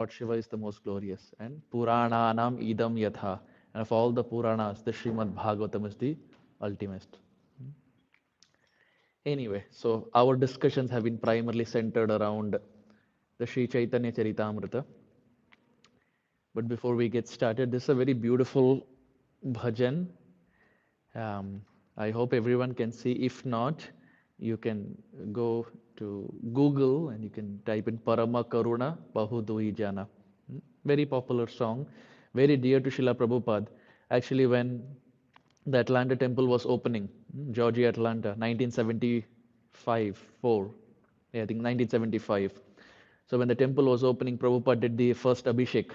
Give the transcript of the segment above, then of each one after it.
Lord Shiva is the most glorious. And Purananam idam yatha. And of all the Puranas, the Srimad Bhagavatam is the ultimate. Anyway, so our discussions have been primarily centered around the Sri Chaitanya Charitamrita. But before we get started, this is a very beautiful bhajan. Um, I hope everyone can see. If not, you can go to Google and you can type in Parama Karuna Bahudui Jana. Very popular song, very dear to Srila Prabhupada. Actually, when the Atlanta temple was opening, Georgia, Atlanta, 1975, 4, yeah, I think 1975. So when the temple was opening, Prabhupada did the first Abhishek.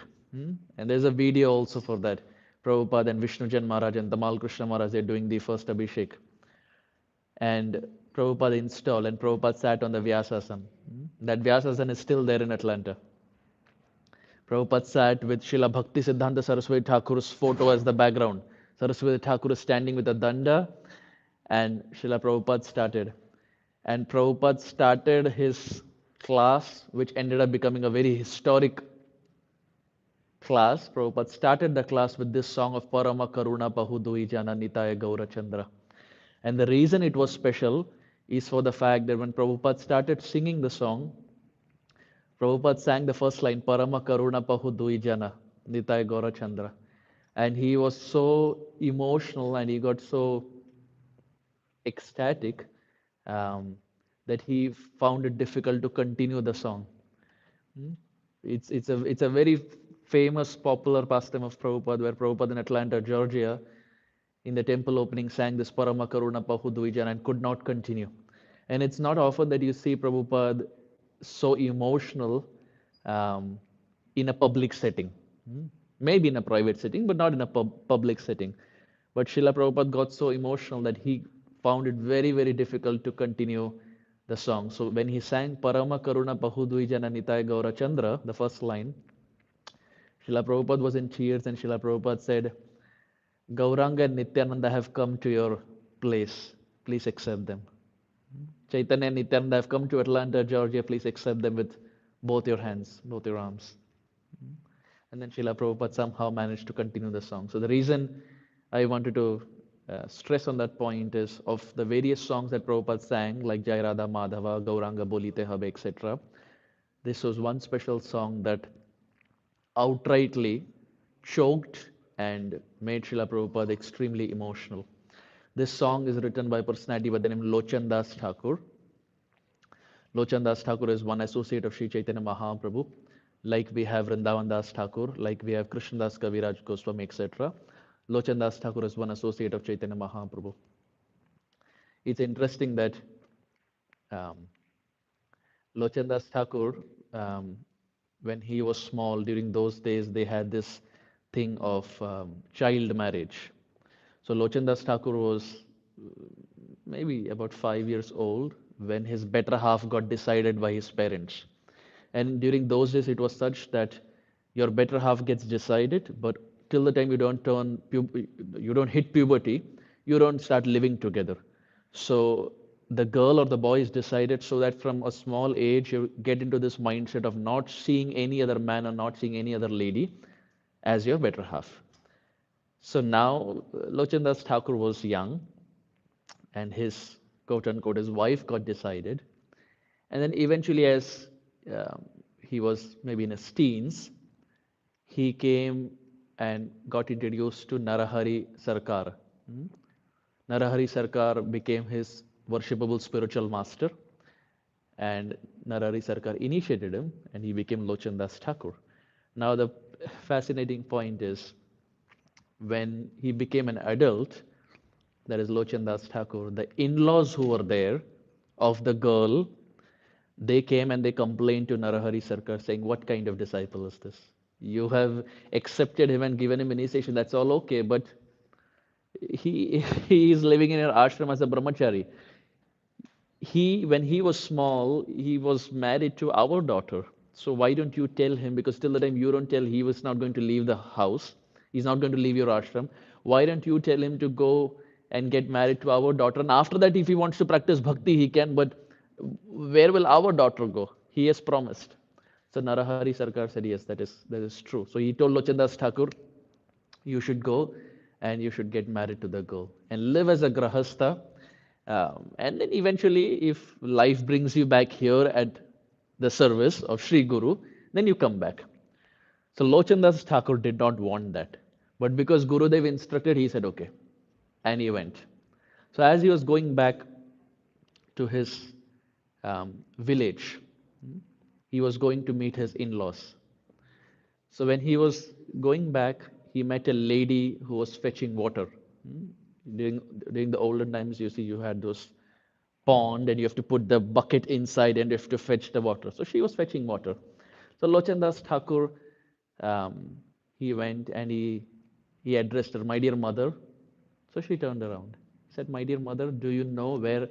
And there's a video also for that. Prabhupada and Vishnujan Maharaj and Tamal Krishna Maharaj, they're doing the first Abhishek. And Prabhupada installed, and Prabhupada sat on the Vyasasana. That Vyasasana is still there in Atlanta. Prabhupada sat with Srila Bhakti Siddhanta Saraswati Thakur's photo as the background. Saraswati Thakur is standing with a danda, and Srila Prabhupada started. And Prabhupada started his class, which ended up becoming a very historic class. Prabhupada started the class with this song of Parama Karuna Pahudui Jana Nitaya Gaura Chandra. And the reason it was special is for the fact that when Prabhupada started singing the song, Prabhupada sang the first line, Parama Karuna Pahudui Jana Nitaya Gaura Chandra. And he was so emotional and he got so ecstatic um, that he found it difficult to continue the song. It's a very famous, popular pastime of Prabhupada, where Prabhupada in Atlanta, Georgia, in the temple opening, sang this Parama Karuna Pahudvijan and could not continue. And it's not often that you see Prabhupada so emotional um, in a public setting. Maybe in a private setting, but not in a public setting. But Srila Prabhupada got so emotional that he found it very, very difficult to continue the song. So when he sang Parama Karuna Pahudvijana Nitaya Gaura Chandra, the first line, Srila Prabhupada was in tears and Srila Prabhupada said, Gauranga and Nityananda have come to your place. Please accept them. Chaitanya and Nityananda have come to Atlanta, Georgia. Please accept them with both your hands, both your arms. And then Srila Prabhupada somehow managed to continue the song. So the reason I wanted to stress on that point is of the various songs that Prabhupada sang, like Jai Radha Madhava, Gauranga Bolite Habe, etc. This was one special song that outrightly choked and made Srila Prabhupada extremely emotional. This song is written by a personality by the name Lochan Das Thakur. Lochan Das Thakur is one associate of Sri Chaitanya Mahaprabhu. Like we have Vrindavan Das Thakur, like we have Krishna Das Kaviraj Goswami, etc. Lochan Das Thakur is one associate of Chaitanya Mahaprabhu. It's interesting that Lochan Das Thakur, when he was small, during those days, they had this thing of child marriage. So Lochan Das Thakur was maybe about 5 years old when his better half got decided by his parents. And during those days, it was such that your better half gets decided, but till the time you don't hit puberty, you don't start living together. So the girl or the boy is decided so that from a small age you get into this mindset of not seeing any other man or not seeing any other lady as your better half. So now Lochan Das Thakur was young, and his quote unquote his wife got decided, and then eventually as he was maybe in his teens, he came and got introduced to Narahari Sarkar. Narahari Sarkar became his worshipable spiritual master, and Narahari Sarkar initiated him, and he became Lochan Das Thakur. Now the fascinating point is, when he became an adult, that is Lochan Das Thakur, the in-laws who were there of the girl, they came and they complained to Narahari Sarkar saying, what kind of disciple is this? You have accepted him and given him initiation, that's all okay, but he is living in your ashram as a brahmachari. When he was small, he was married to our daughter. So why don't you tell him? Because till the time you don't tell, he was not going to leave the house. He's not going to leave your ashram. Why don't you tell him to go and get married to our daughter? And after that, if he wants to practice bhakti, he can. But where will our daughter go? He has promised. So Narahari Sarkar said, yes, that is true. So he told Lochandas Thakur, you should go and you should get married to the girl and live as a grahastha. And then eventually, if life brings you back here at the service of Sri Guru, then you come back. So Lochandas Thakur did not want that. But because Gurudev instructed, he said, okay. And he went. So as he was going back to his village, he was going to meet his in laws. So when he was going back, he met a lady who was fetching water. Hmm. During the olden times, you see, you had those pond and you have to put the bucket inside and you have to fetch the water. So she was fetching water. So Lochandas Thakur, um, he went and he addressed her, my dear mother. So she turned around. Said, my dear mother, do you know where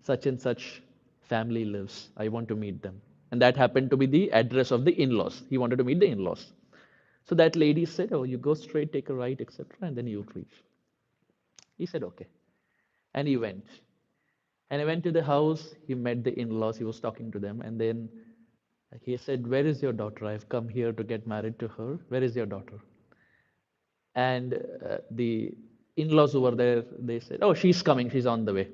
such and such family lives? I want to meet them. And that happened to be the address of the in-laws. He wanted to meet the in-laws. So that lady said, oh, you go straight, take a right, etc., and then you'll reach. He said, okay. And he went. And he went to the house, he met the in-laws, he was talking to them, and then he said, where is your daughter? I've come here to get married to her. Where is your daughter? And the in-laws who were there, they said, oh, she's coming, she's on the way.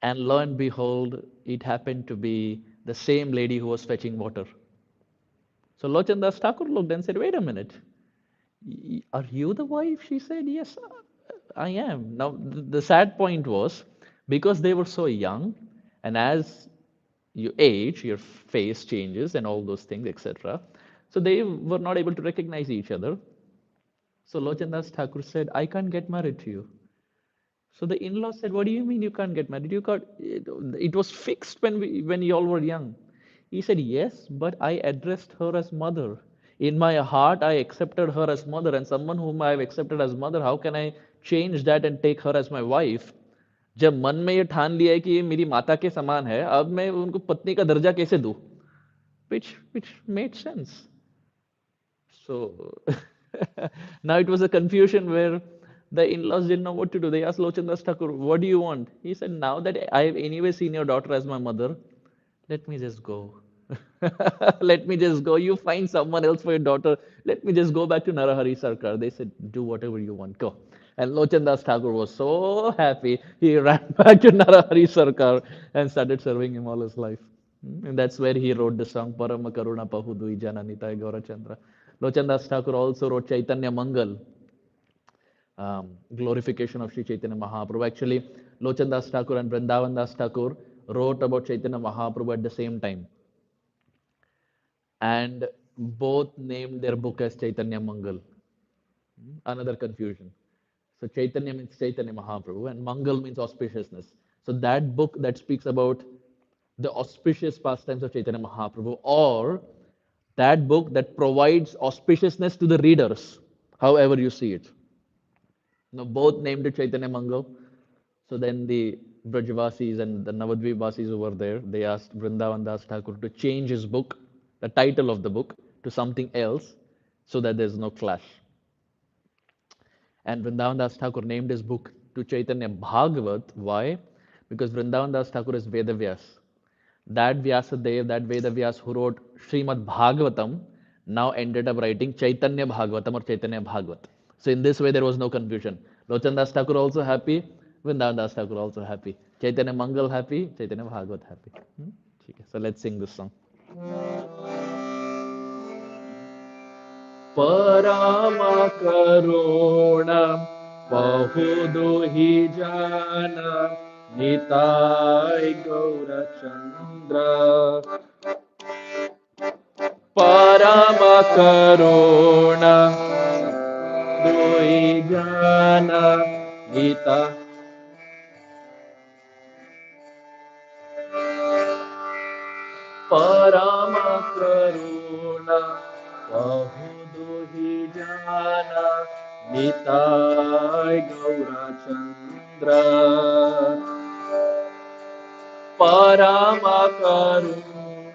And lo and behold, it happened to be the same lady who was fetching water. So Lochandas Thakur looked and said, wait a minute, are you the wife? She said, yes, I am. Now, the sad point was, because they were so young, and as you age, your face changes and all those things, etc. So they were not able to recognize each other. So Lochandas Thakur said, I can't get married to you. So the in-law said, what do you mean you can't get married? It was fixed when you all were young. He said, yes, but I addressed her as mother. In my heart, I accepted her as mother, and someone whom I have accepted as mother, how can I change that and take her as my wife? जब मन में ये ठान लिया है कि ये मेरी माता के समान है, अब मैं उनको पत्नी का दर्जा कैसे दूं? Which made sense. So now it was a confusion where the in-laws didn't know what to do. They asked Lochandas Thakur, what do you want? He said, now that I've anyway seen your daughter as my mother, let me just go. Let me just go. You find someone else for your daughter. Let me just go back to Narahari Sarkar. They said, do whatever you want. Go. And Lochandas Thakur was so happy. He ran back to Narahari Sarkar and started serving him all his life. And that's where he wrote the song Parama Karuna Pahudui Jananitai Gaurachandra. Lochandas Thakur also wrote Chaitanya Mangal, glorification of Sri Chaitanya Mahaprabhu. Actually, Lochandas Thakur and Vrindavan Das Thakur wrote about Chaitanya Mahaprabhu at the same time. And both named their book as Chaitanya Mangal. Another confusion. So Chaitanya means Chaitanya Mahaprabhu and Mangal means auspiciousness. So that book that speaks about the auspicious pastimes of Chaitanya Mahaprabhu, or that book that provides auspiciousness to the readers, however you see it. Now, both named it Chaitanya Mangal. So then the Brajvasis and the Navadvipvasis who were there, they asked Vrindavan Das Thakur to change his book, the title of the book, to something else so that there's no clash. And Vrindavan Das Thakur named his book to Chaitanya Bhagavat. Why? Because Vrindavan Das Thakur is Vedavyas. That Vyasadev, that Vedavyas who wrote Srimad Bhagavatam, now ended up writing Chaitanya Bhagavatam or Chaitanya Bhagavat. So in this way, there was no confusion. Lochandas Thakur also happy, Vrindavan Das Thakur also happy. Chaitanya Mangal happy, Chaitanya Bhagavat happy. So let's sing this song. Parama Karuna Pahuduhi Jana Nitai Gaurachandra Parama Karuna Dui Jana Nita Parama Karuna Pahuduhi Jana Nitai Gaurachandra Parama Karuna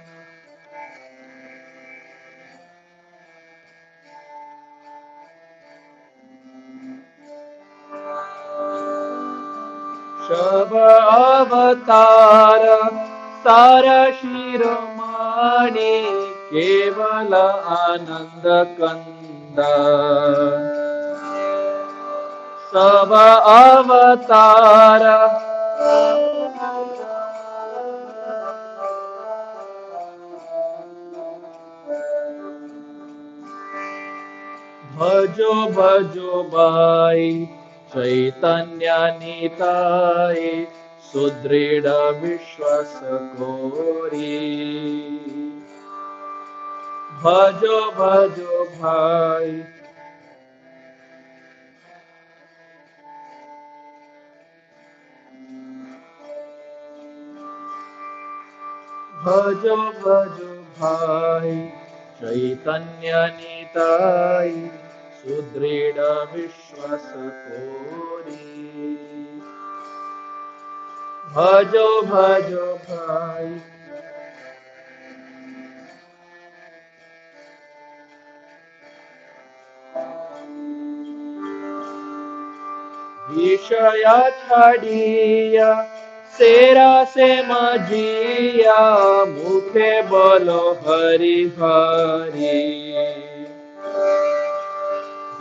Shava Avatara Sara Shiromani केवल आनंद कंद सब अवतार भजो भजो भाई चैतन्य निताय सुदृढ़ विश्वास कोरी भजो भजो भाई भजो भजो भाई चैतन्य निताय सुदृढ़ विश्वास कोरी भजो भजो भाई विषया छाड़िया सेरा से मजिया मुखे बोलो हरि हरि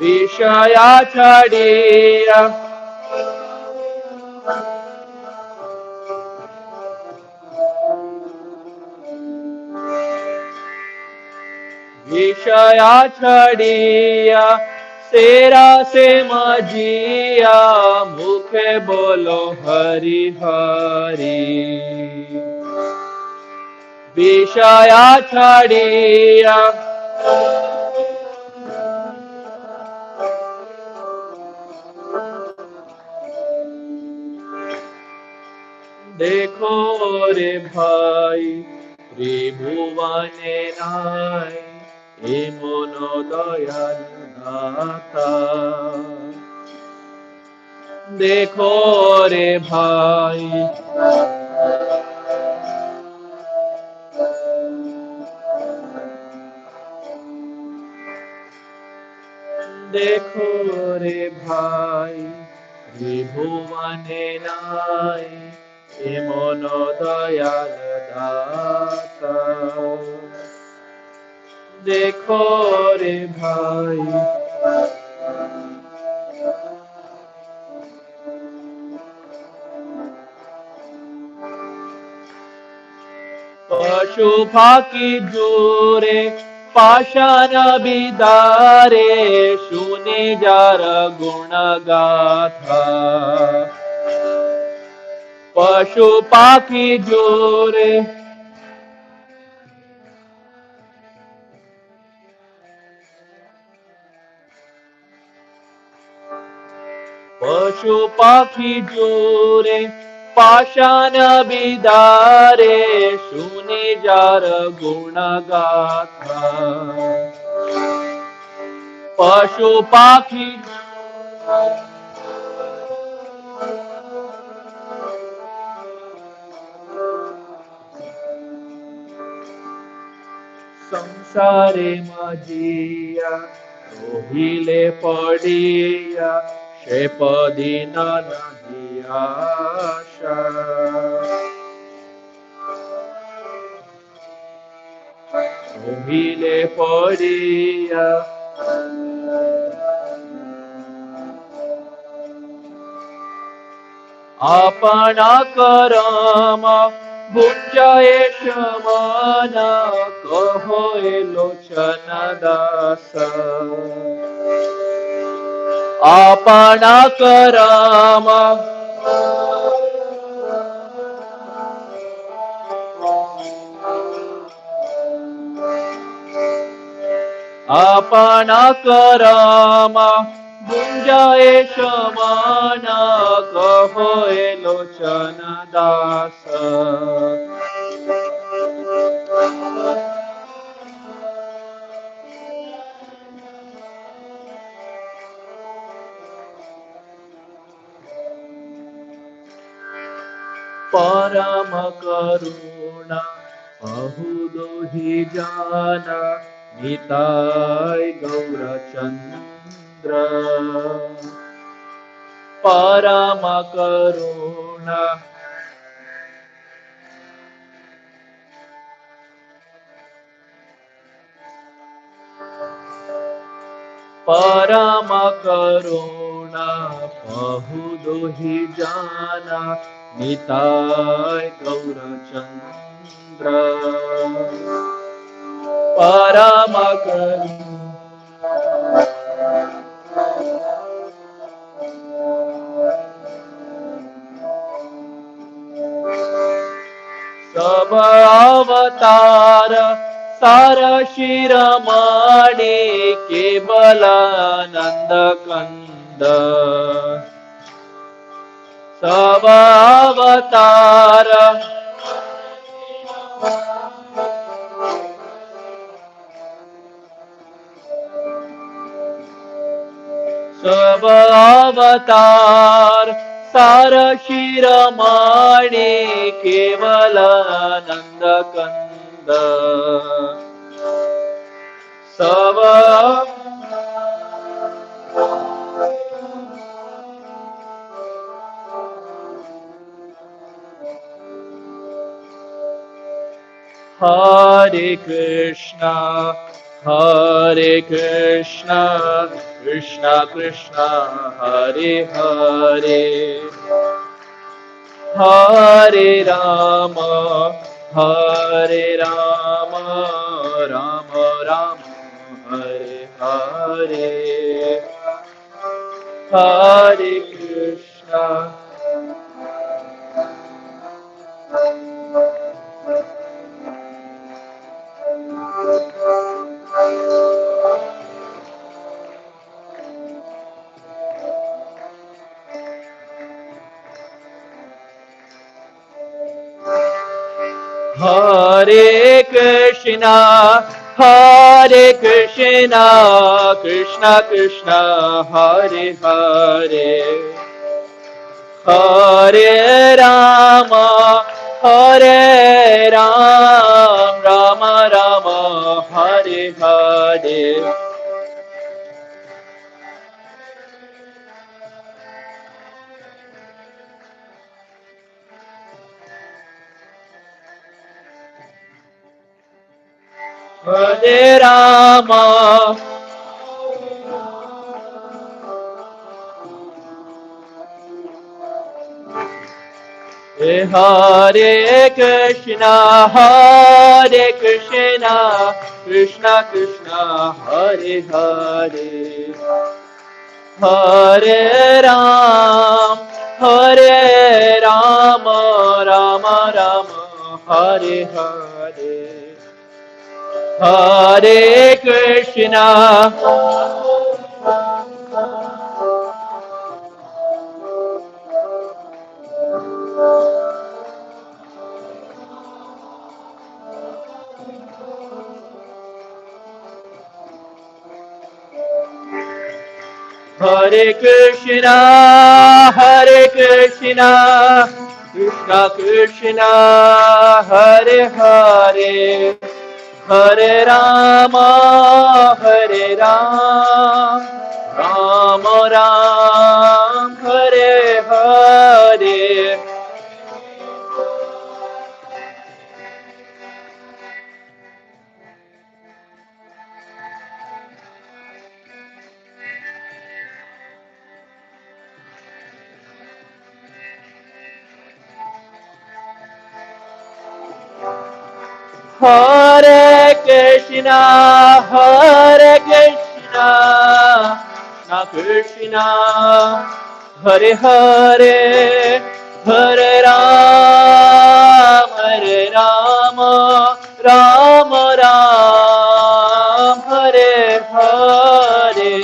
विषया छाड़िया विषया छड़िया सेरा से मजिया मुखे बोलो हरि हरि विषया छड़िया देखो रे भाई त्रिभुवने नाय ए मनो दयाल दाता देखो रे भाई देखो रे भाई त्रिभुवने नाय ए मनो दयाल दाता देखो रे भाई पशु फाकी जोरे पाषाण बिदारे सुने जार गुण गाथा पशु पाखी जोरे पशु पाखी जोरे पाषाण बिदारे सुने जार गुण गाथा पशु पाखी संसारे मजिया रोहिले पड़िया से पदिन नहीं आशा रोहिले पड़िया अपना करम भुंजाए समान कहो लोचन दास अपना करम अपना करम गुंजाए समान कहो लोचन दास परम करुणा बहुदोहि जाना निताय गौरचंद्र परम करुणा परम करुणा पहु दोहि जाना निताय गौरचंद्र परम सब अवतार सार शिरमणि केवलानंद कंद सब अवतार सब अवतार सार शिरमणि केवलानंद कंद सब Hare Krishna, Hare Krishna, Krishna Krishna, Hare Hare, Hare Rama, Hare Rama, Rama Rama, Hare Hare, Hare Krishna. Hare Krishna, Hare Krishna, Krishna Krishna, Hare Hare, Hare Rama, Hare Ram, Rama Rama, Hare Hare. Hare Rama, Hare Krishna, Hare Krishna, Krishna Krishna, Hare Hare, Hare Ram, Hare Rama, Rama Rama, Hare Hare, Hare Krishna, Hare Krishna, Hare Krishna, Krishna Krishna, Hare Hare, Hare Rama, Hare Ram, Rama Ram, Hare Hare. Hare Krishna, Hare Krishna, Krishna Krishna, Hare Hare, Hare Ram, Hare Rama, Rama Ram, Hare Hare.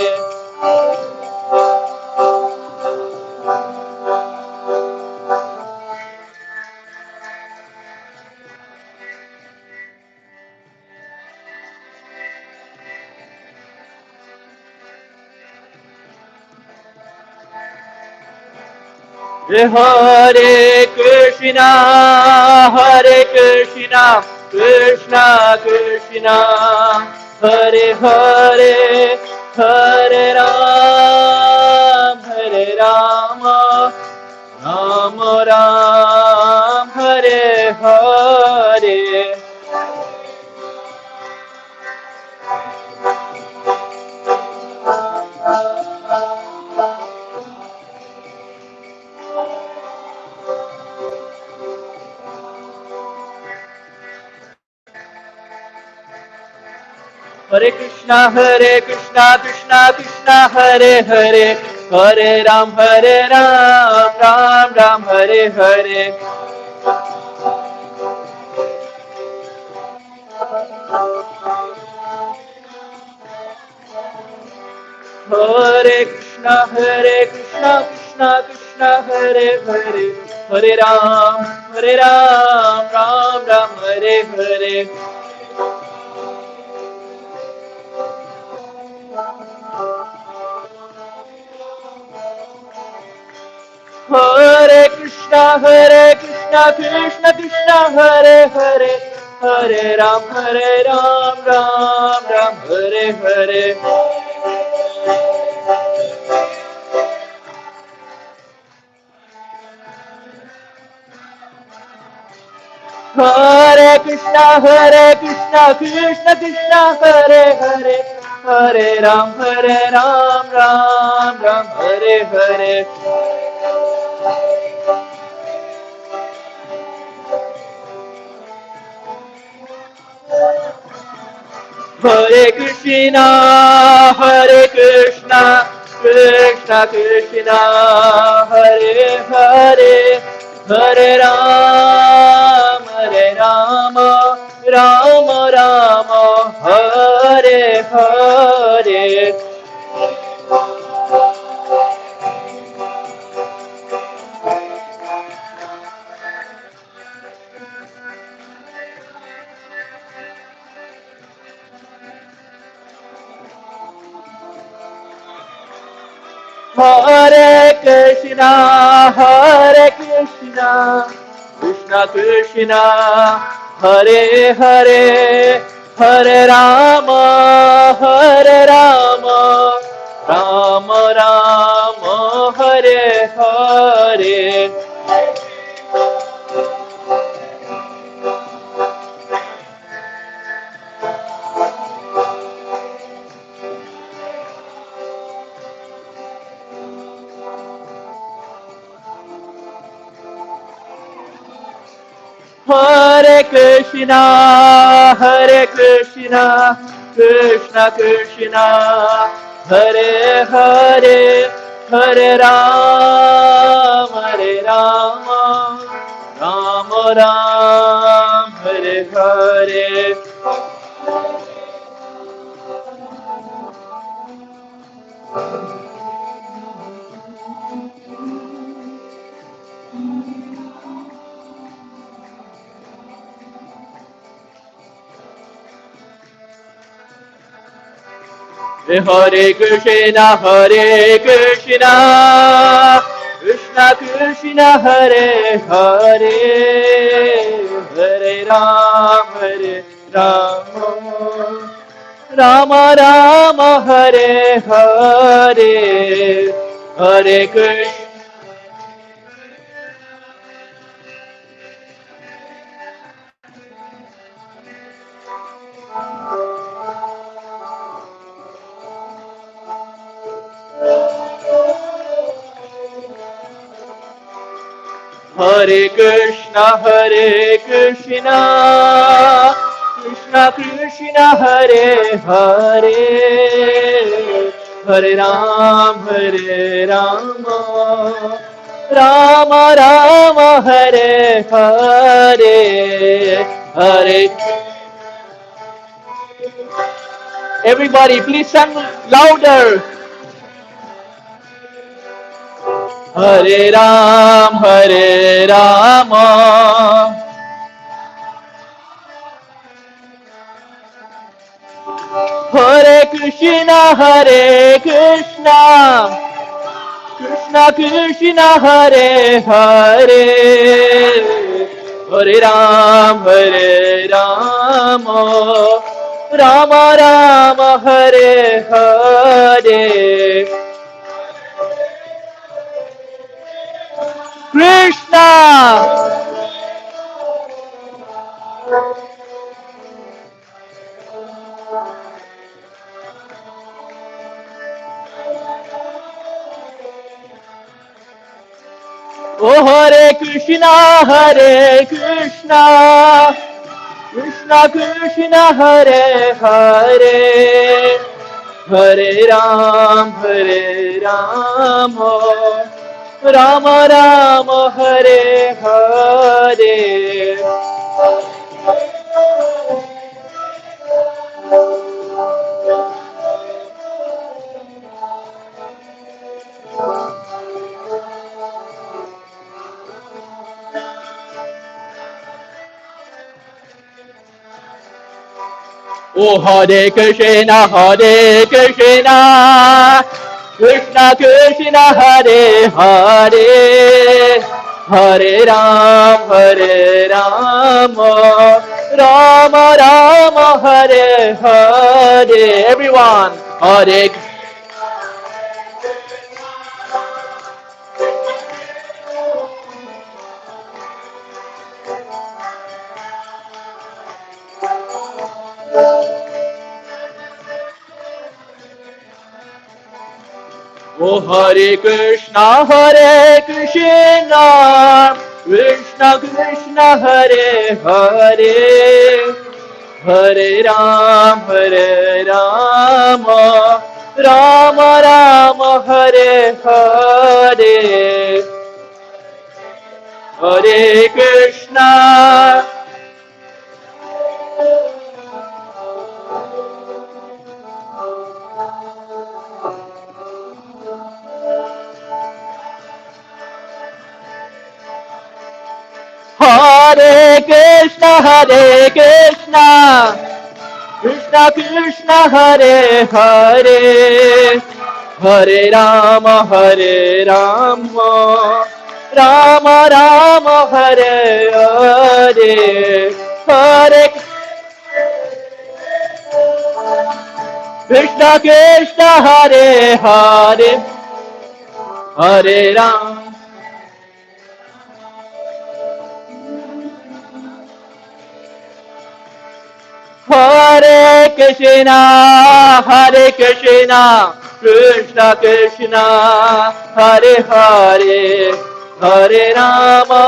Hare Krishna, Hare Krishna, Krishna Krishna, Hare Hare, Hare Ram, Hare Rama, Rama Ram, Hare Hare. Hare Krishna, Krishna Krishna, Hare Hare, Hare Ram, Ram Ram, Hare Hare. Hare Krishna, Krishna Krishna, Hare Hare, Hare Ram Ram, Hare Hare. Hare Krishna, Krishna Krishna, Hare Hare, Hare Ram, Ram, Hare Hare. Hare Krishna, Krishna Krishna, Hare Hare, Hare Ram, Ram, Hare Hare. Hare Krishna, Krishna Krishna, Hare Hare, Hare Rama, Rama Rama, Hare Hare. Hare Krishna, Krishna Krishna, Hare Hare, Hare Rama, Rama Rama, Hare Hare. Hare Krishna, Krishna Krishna, Hare Hare, Hare Rama, Rama Ram, Hare Hare. Hare Krishna, Krishna Krishna, Hare Hare, Hare Rama, Rama Rama, Hare Hare, Hare Krishna. Hare Krishna, Krishna Krishna, Hare Hare, Hare Rama, Rama Rama, Hare Hare, Hare. Everybody, please sing louder. Hare Rama. Hare Krishna, Krishna Krishna, Hare Hare, Hare Rama, Rama Rama, Hare Hare. Krishna. Oh Hare Krishna, Krishna Krishna Hare Hare, Hare Ram, Rama Rama Hare Hare. Oh Hare Krishna, Krishna Krishna Hare Hare, Hare Ram, Rama Rama Hare Hare. Everyone, Hare. Oh Hare Krishna, Krishna Krishna Hare Hare, Hare Ram, Rama Rama Hare Hare, Hare Krishna. Hare Krishna, Krishna Krishna Hare Hare, Hare Rama, Rama Rama Hare Hare, Hare Krishna Krishna Hare Hare, Hare Ram. Hare Krishna, Krishna Krishna, Hare Hare, Hare Rama,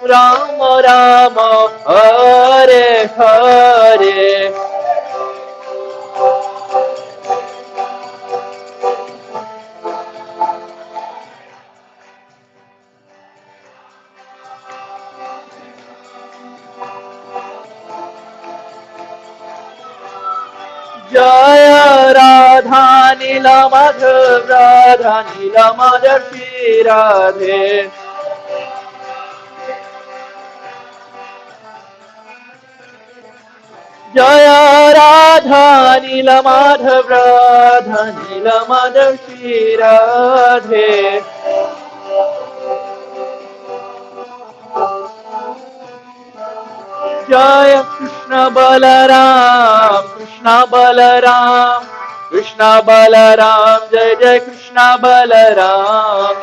Rama Rama, Hare Hare. Jaya Radha Nila Madhav Radha Nila Madhav Shri Radhe. Jaya Radha Nila Madhav Radha Nila Madhav Shri Radhe. Jaya Krishna Balaram, Krishna Balaram, Jai Jai Krishna Balaram.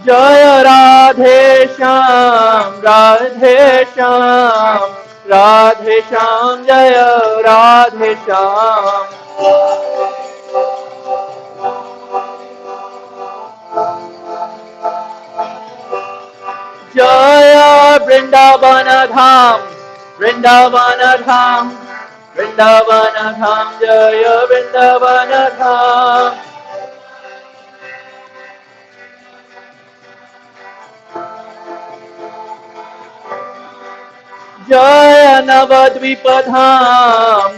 Jaya Radhe Shyam, Radhe Shyam, Jaya Radhe Shyam. Jaya Vrindavana Dham, Jaya Vrindavana Dham. Jaya Navadvipadham,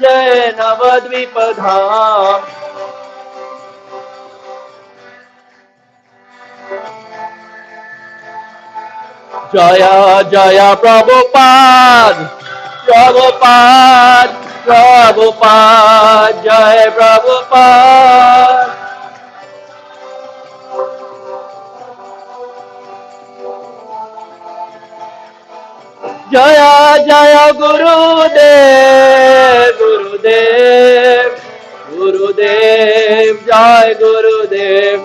Jaya Navadvipadham. Jaya Jaya Prabhupada, Jaya Prabhupada. Jaya Jaya Gurudev, Jai Gurudev.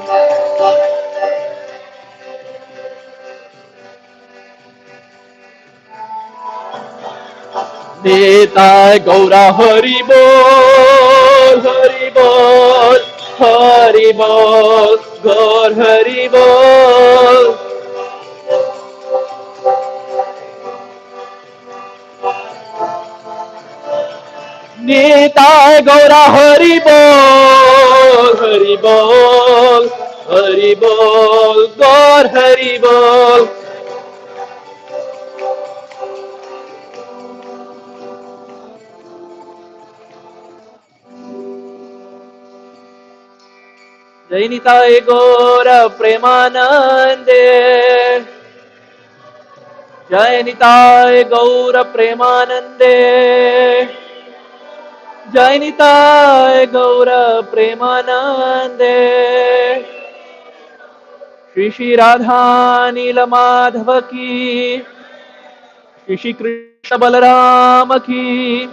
Nitai Gaura Hari Bol, Hari Bol, Hari Bol, Gaur Hari Bol. Nitai Gaura Hari Bol, Hari Bol, Hari Bol, Gaur Hari Bol. Jai Nitai Gaura Premanande, Jai Nitai Gaura Premanande, Jai Nitai Gaura Premanande, Shri Shri Radha Nila Madhava ki, Shri Shri Krishna Balaram ki,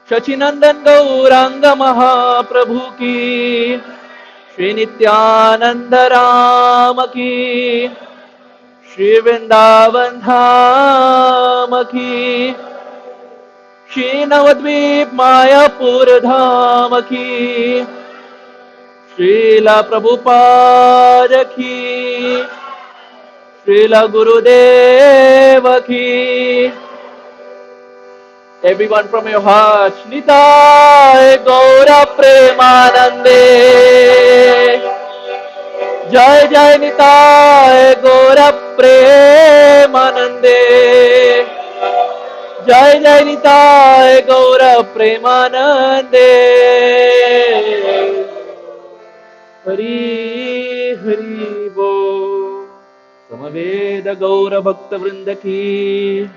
Shachinandan Gauranga Mahaprabhu ki, Shri Nityananda Ram ki, Shri Vrindavan Dham ki, Shri Navadvip Mayapur Dham ki, Srila Prabhupada ki, Srila Gurudeva ki. Everyone from your heart, Nitai Gaura Premanande. Jai Jai Nitai Gaura Premanande. Jai Jai Nitai Gaura Premanande. Hari Hari Bo. Samaveda Gaura Bhakta Vrinda ki.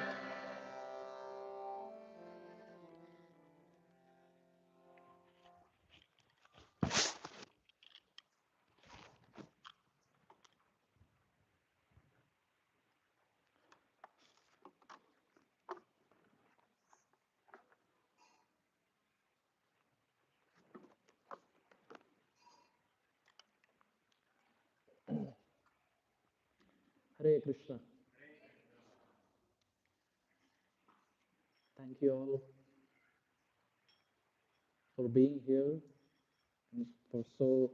Hare Krishna. Thank you all for being here and for so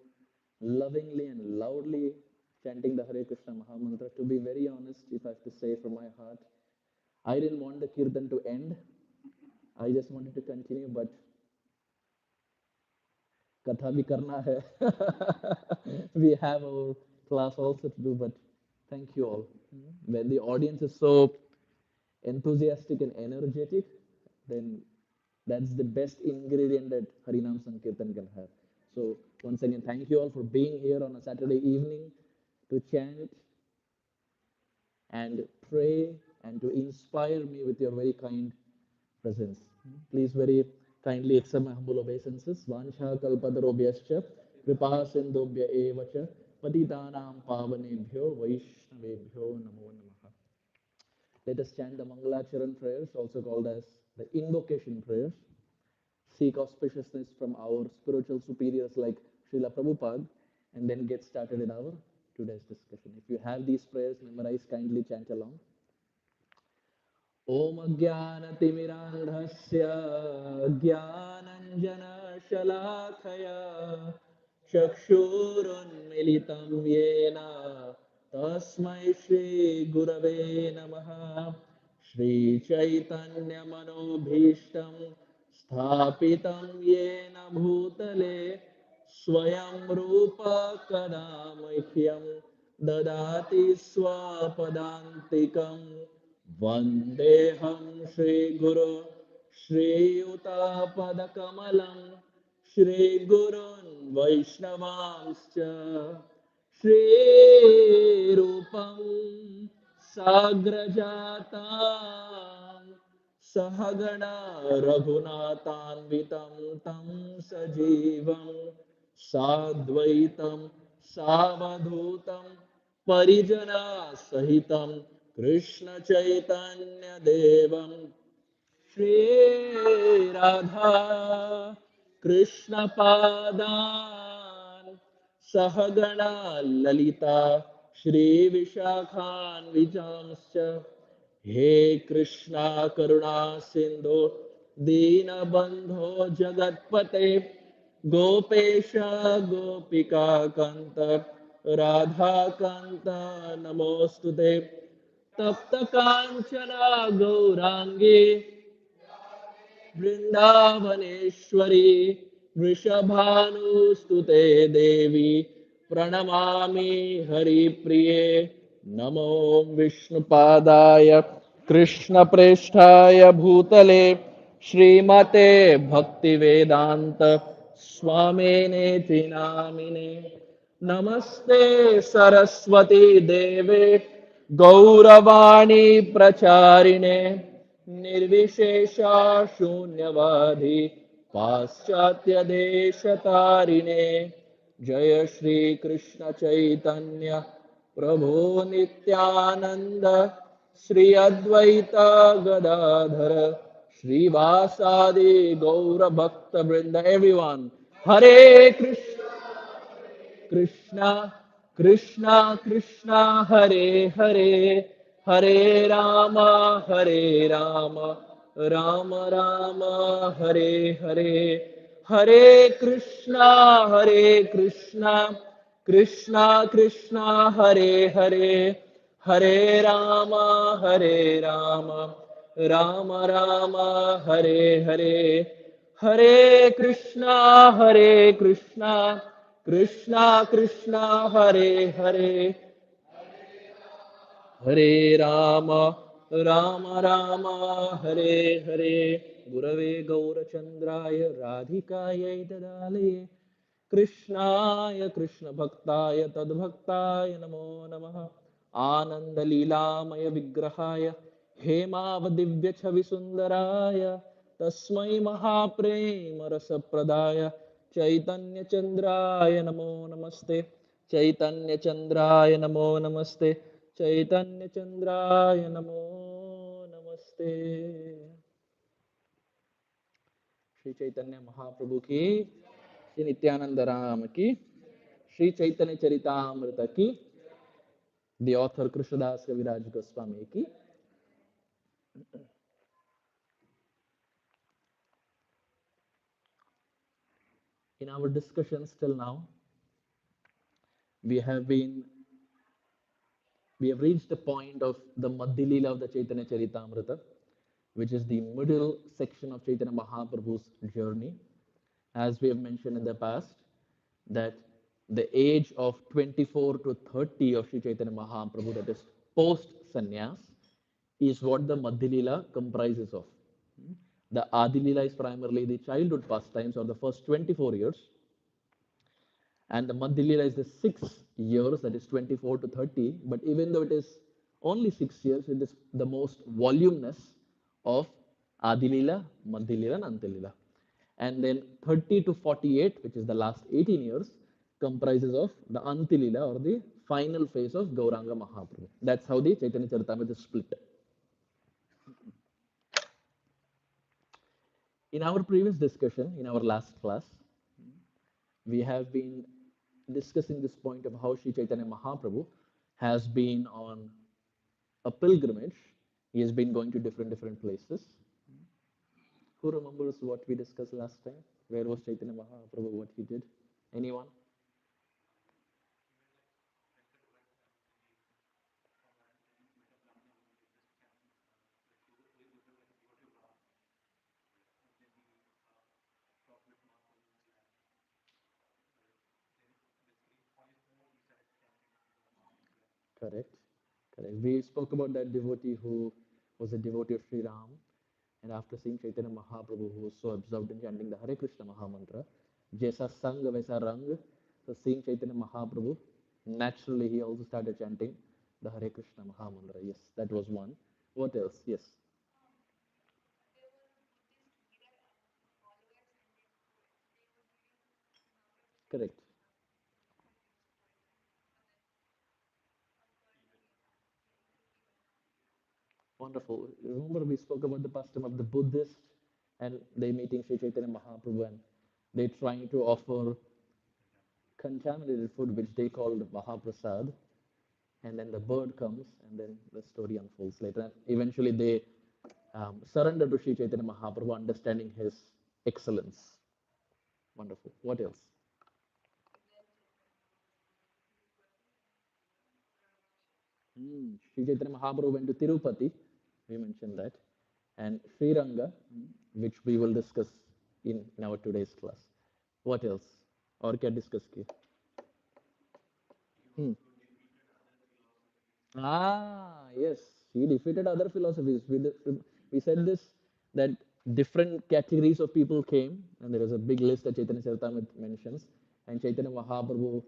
lovingly and loudly chanting the Hare Krishna Mahamantra. To be very honest, if I have to say from my heart, I didn't want the kirtan to end. I just wanted to continue, but katha bhi karna hai. We have our class also to do, but thank you all. When the audience is so enthusiastic and energetic, then that's the best ingredient that Harinam Sankirtan can have. So once again, thank you all for being here on a Saturday evening to chant and pray and to inspire me with your very kind presence. Please very kindly accept my humble obeisances. Vansha kalpatarobhyascha kripa sindhubhya evacha patitanam pavanebhyo vaishnavebhyo namo namaha. Let us chant the Mangalacharan prayers, also called as the invocation prayers. Seek auspiciousness from our spiritual superiors like Srila Prabhupada, and then get started in our today's discussion. If you have these prayers memorized, kindly chant along. ॐ अज्ञानतिमिरान्धस्य ज्ञानञ्जनशलाखया चक्षुरुन्मिलितं येन तस्मै श्रीगुरवे नमः श्रीचैतन्यमनोभीष्टं स्थापितं येन भूतले स्वयं रूप कदा मह्यं ददाति स्वपदान्तिकम् वन्देऽहं श्रीगुरो श्रीयुतापदकमलं श्रीगुरोन् वैष्णवांश्च श्रीरूपं साग्रजातां सहगणा रघुनाथान्वितं तं सजीवं साद्वैतं सावधूतं परिजनसहितं कृष्ण चैतन्य देवं श्री राधा कृष्ण पादान् सहगणा ललिता श्री विशाखान्वितांश्च हे कृष्णा करुणा सिंधु दीनबंधो जगत्पते गोपेश गोपिका कांत राधा कांत नमोस्तुते तप्त कांचना गौरांगी वृन्दावनेश्वरी वृषभानुस्तुते देवी प्रणमामि हरिप्रिये नमो विष्णुपादाय कृष्णप्रेष्ठाय भूतले श्रीमते भक्तिवेदान्त स्वामिनेति नामिने नमस्ते सरस्वती देवे गौरवाणी प्रचारिणे निर्विशेषा शून्यवादी पाश्चात्य देशतारिणे जय श्री कृष्ण चैतन्य प्रभु नित्यानंद श्री अद्वैत गदाधर श्रीवासादि गौर भक्त वृंद एवरीवन हरे कृष्ण कृष्णा कृष्णा कृष्णा हरे हरे हरे राम राम राम हरे हरे हरे कृष्णा कृष्णा कृष्णा हरे हरे हरे राम राम राम हरे हरे हरे कृष्णा कृष्णा कृष्णा हरे हरे हरे राम हरे हरे गुरवे गौरचन्द्राय राधिकायै ददालये कृष्णाय कृष्णभक्ताय तद्भक्ताय नमो नमः आनन्दलीलामय विग्रहाय हेमावदिव्यछविसुन्दराय तस्मै महाप्रेमरसप्रदाय चैतन्यचन्द्राय नमो नमस्ते चैतन्यचन्द्राय नमो नमस्ते चैतन्यचन्द्राय नमो नमस्ते श्री चैतन्य महाप्रभु की श्री नित्यानंद राम की श्री चैतन्य चरितामृत की the author Krishnadas Kaviraj Goswami ki in our discussions till now we have been we have reached the point of the Madhyalila of the Chaitanya Charitamrita, which is the middle section of Chaitanya Mahaprabhu's journey. As we have mentioned in the past, that the age of 24 to 30 of Sri Chaitanya Mahaprabhu, that is post sannyas, is what the Madhyalila comprises of. The Adilila is primarily the childhood pastimes or the first 24 years, and the Madhyalila is the 6 years, that is 24 to 30. But even though it is only 6 years, it is the most voluminous of Adilila, Madhyalila, and Antilila. And then 30 to 48, which is the last 18 years, comprises of the Antilila or the final phase of Gauranga Mahaprabhu. That's how the Chaitanya Charitamrita is split. In our previous discussion, in our last class, we have been discussing this point of how Sri Chaitanya Mahaprabhu has been on a pilgrimage. He has been going to different places. Who remembers what we discussed last time? Where was Chaitanya Mahaprabhu? What he did? Anyone? Correct. Correct. We spoke about that devotee who was a devotee of Sri Ram, and after seeing Chaitanya Mahaprabhu, who was so absorbed in chanting the Hare Krishna Mahamantra, Jaisa Sang Vaisa Rang, so seeing Chaitanya Mahaprabhu, naturally he also started chanting the Hare Krishna Mahamantra. Yes, that was one. What else? Yes, correct. Wonderful. Remember we spoke about the custom of the Buddhist and they meeting Sri Chaitanya Mahaprabhu and they trying to offer contaminated food which they called Mahaprasad. and then the bird comes, and then the story unfolds later. And eventually, they surrender to Sri Chaitanya Mahaprabhu, understanding his excellence. Wonderful. What else? Sri Chaitanya Mahaprabhu went to Tirupati. We mentioned that, and Sri Ranga, which we will discuss in our today's class. What else? और क्या discuss किए? Hmm. Yes, he defeated other philosophies. We said this that different categories of people came, and there is a big list that Chaitanya Charitamrita mentions, and Chaitanya Mahaprabhu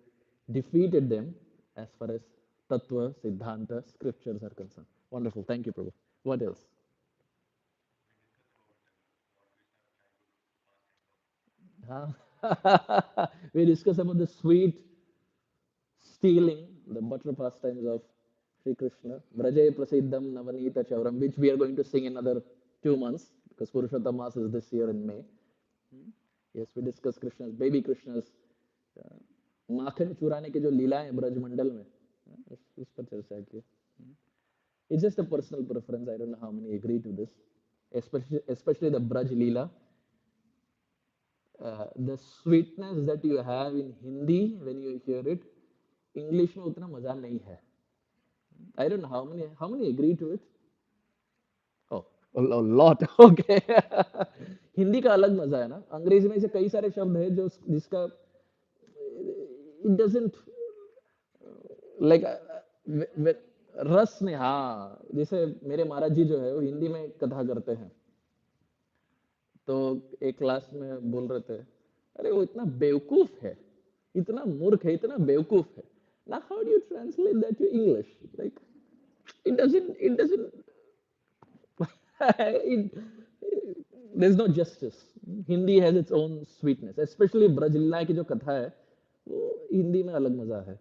defeated them as far as Tattva, Siddhanta, scriptures are concerned. Wonderful. Thank you, Prabhu. What else? Huh? We discussed about the sweet stealing, the butter pastimes of Sri Krishna, Braje Prasiddham Navanita Chauram, which we are going to sing in another 2 months because Purushottam Mass is this year in May. Yes, we discussed Krishna's, baby Krishna's माखन चुराने के जो लीला है ब्रज मंडल में उस पर चर्चा की. It's just a personal preference. I don't know how many agree to this, especially the Braj Leela. The sweetness that you have in Hindi when you hear it, English में उतना मजा नहीं है. I don't know how many agree to it. Oh, a lot. Okay. Hindi का अलग मजा है ना. अंग्रेजी में ऐसे कई सारे शब्द हैं जो जिसका it doesn't like रस में. हाँ, जैसे मेरे महाराज जी जो है वो हिंदी में कथा करते हैं, तो एक क्लास में बोल रहे थे, अरे वो इतना बेवकूफ है, इतना मूर्ख है, इतना बेवकूफ है. Now how do you translate that to English? Like it doesn't it, there's no justice. Hindi has its own sweetness, especially Braj लीला की जो कथा है वो हिंदी में अलग मजा है.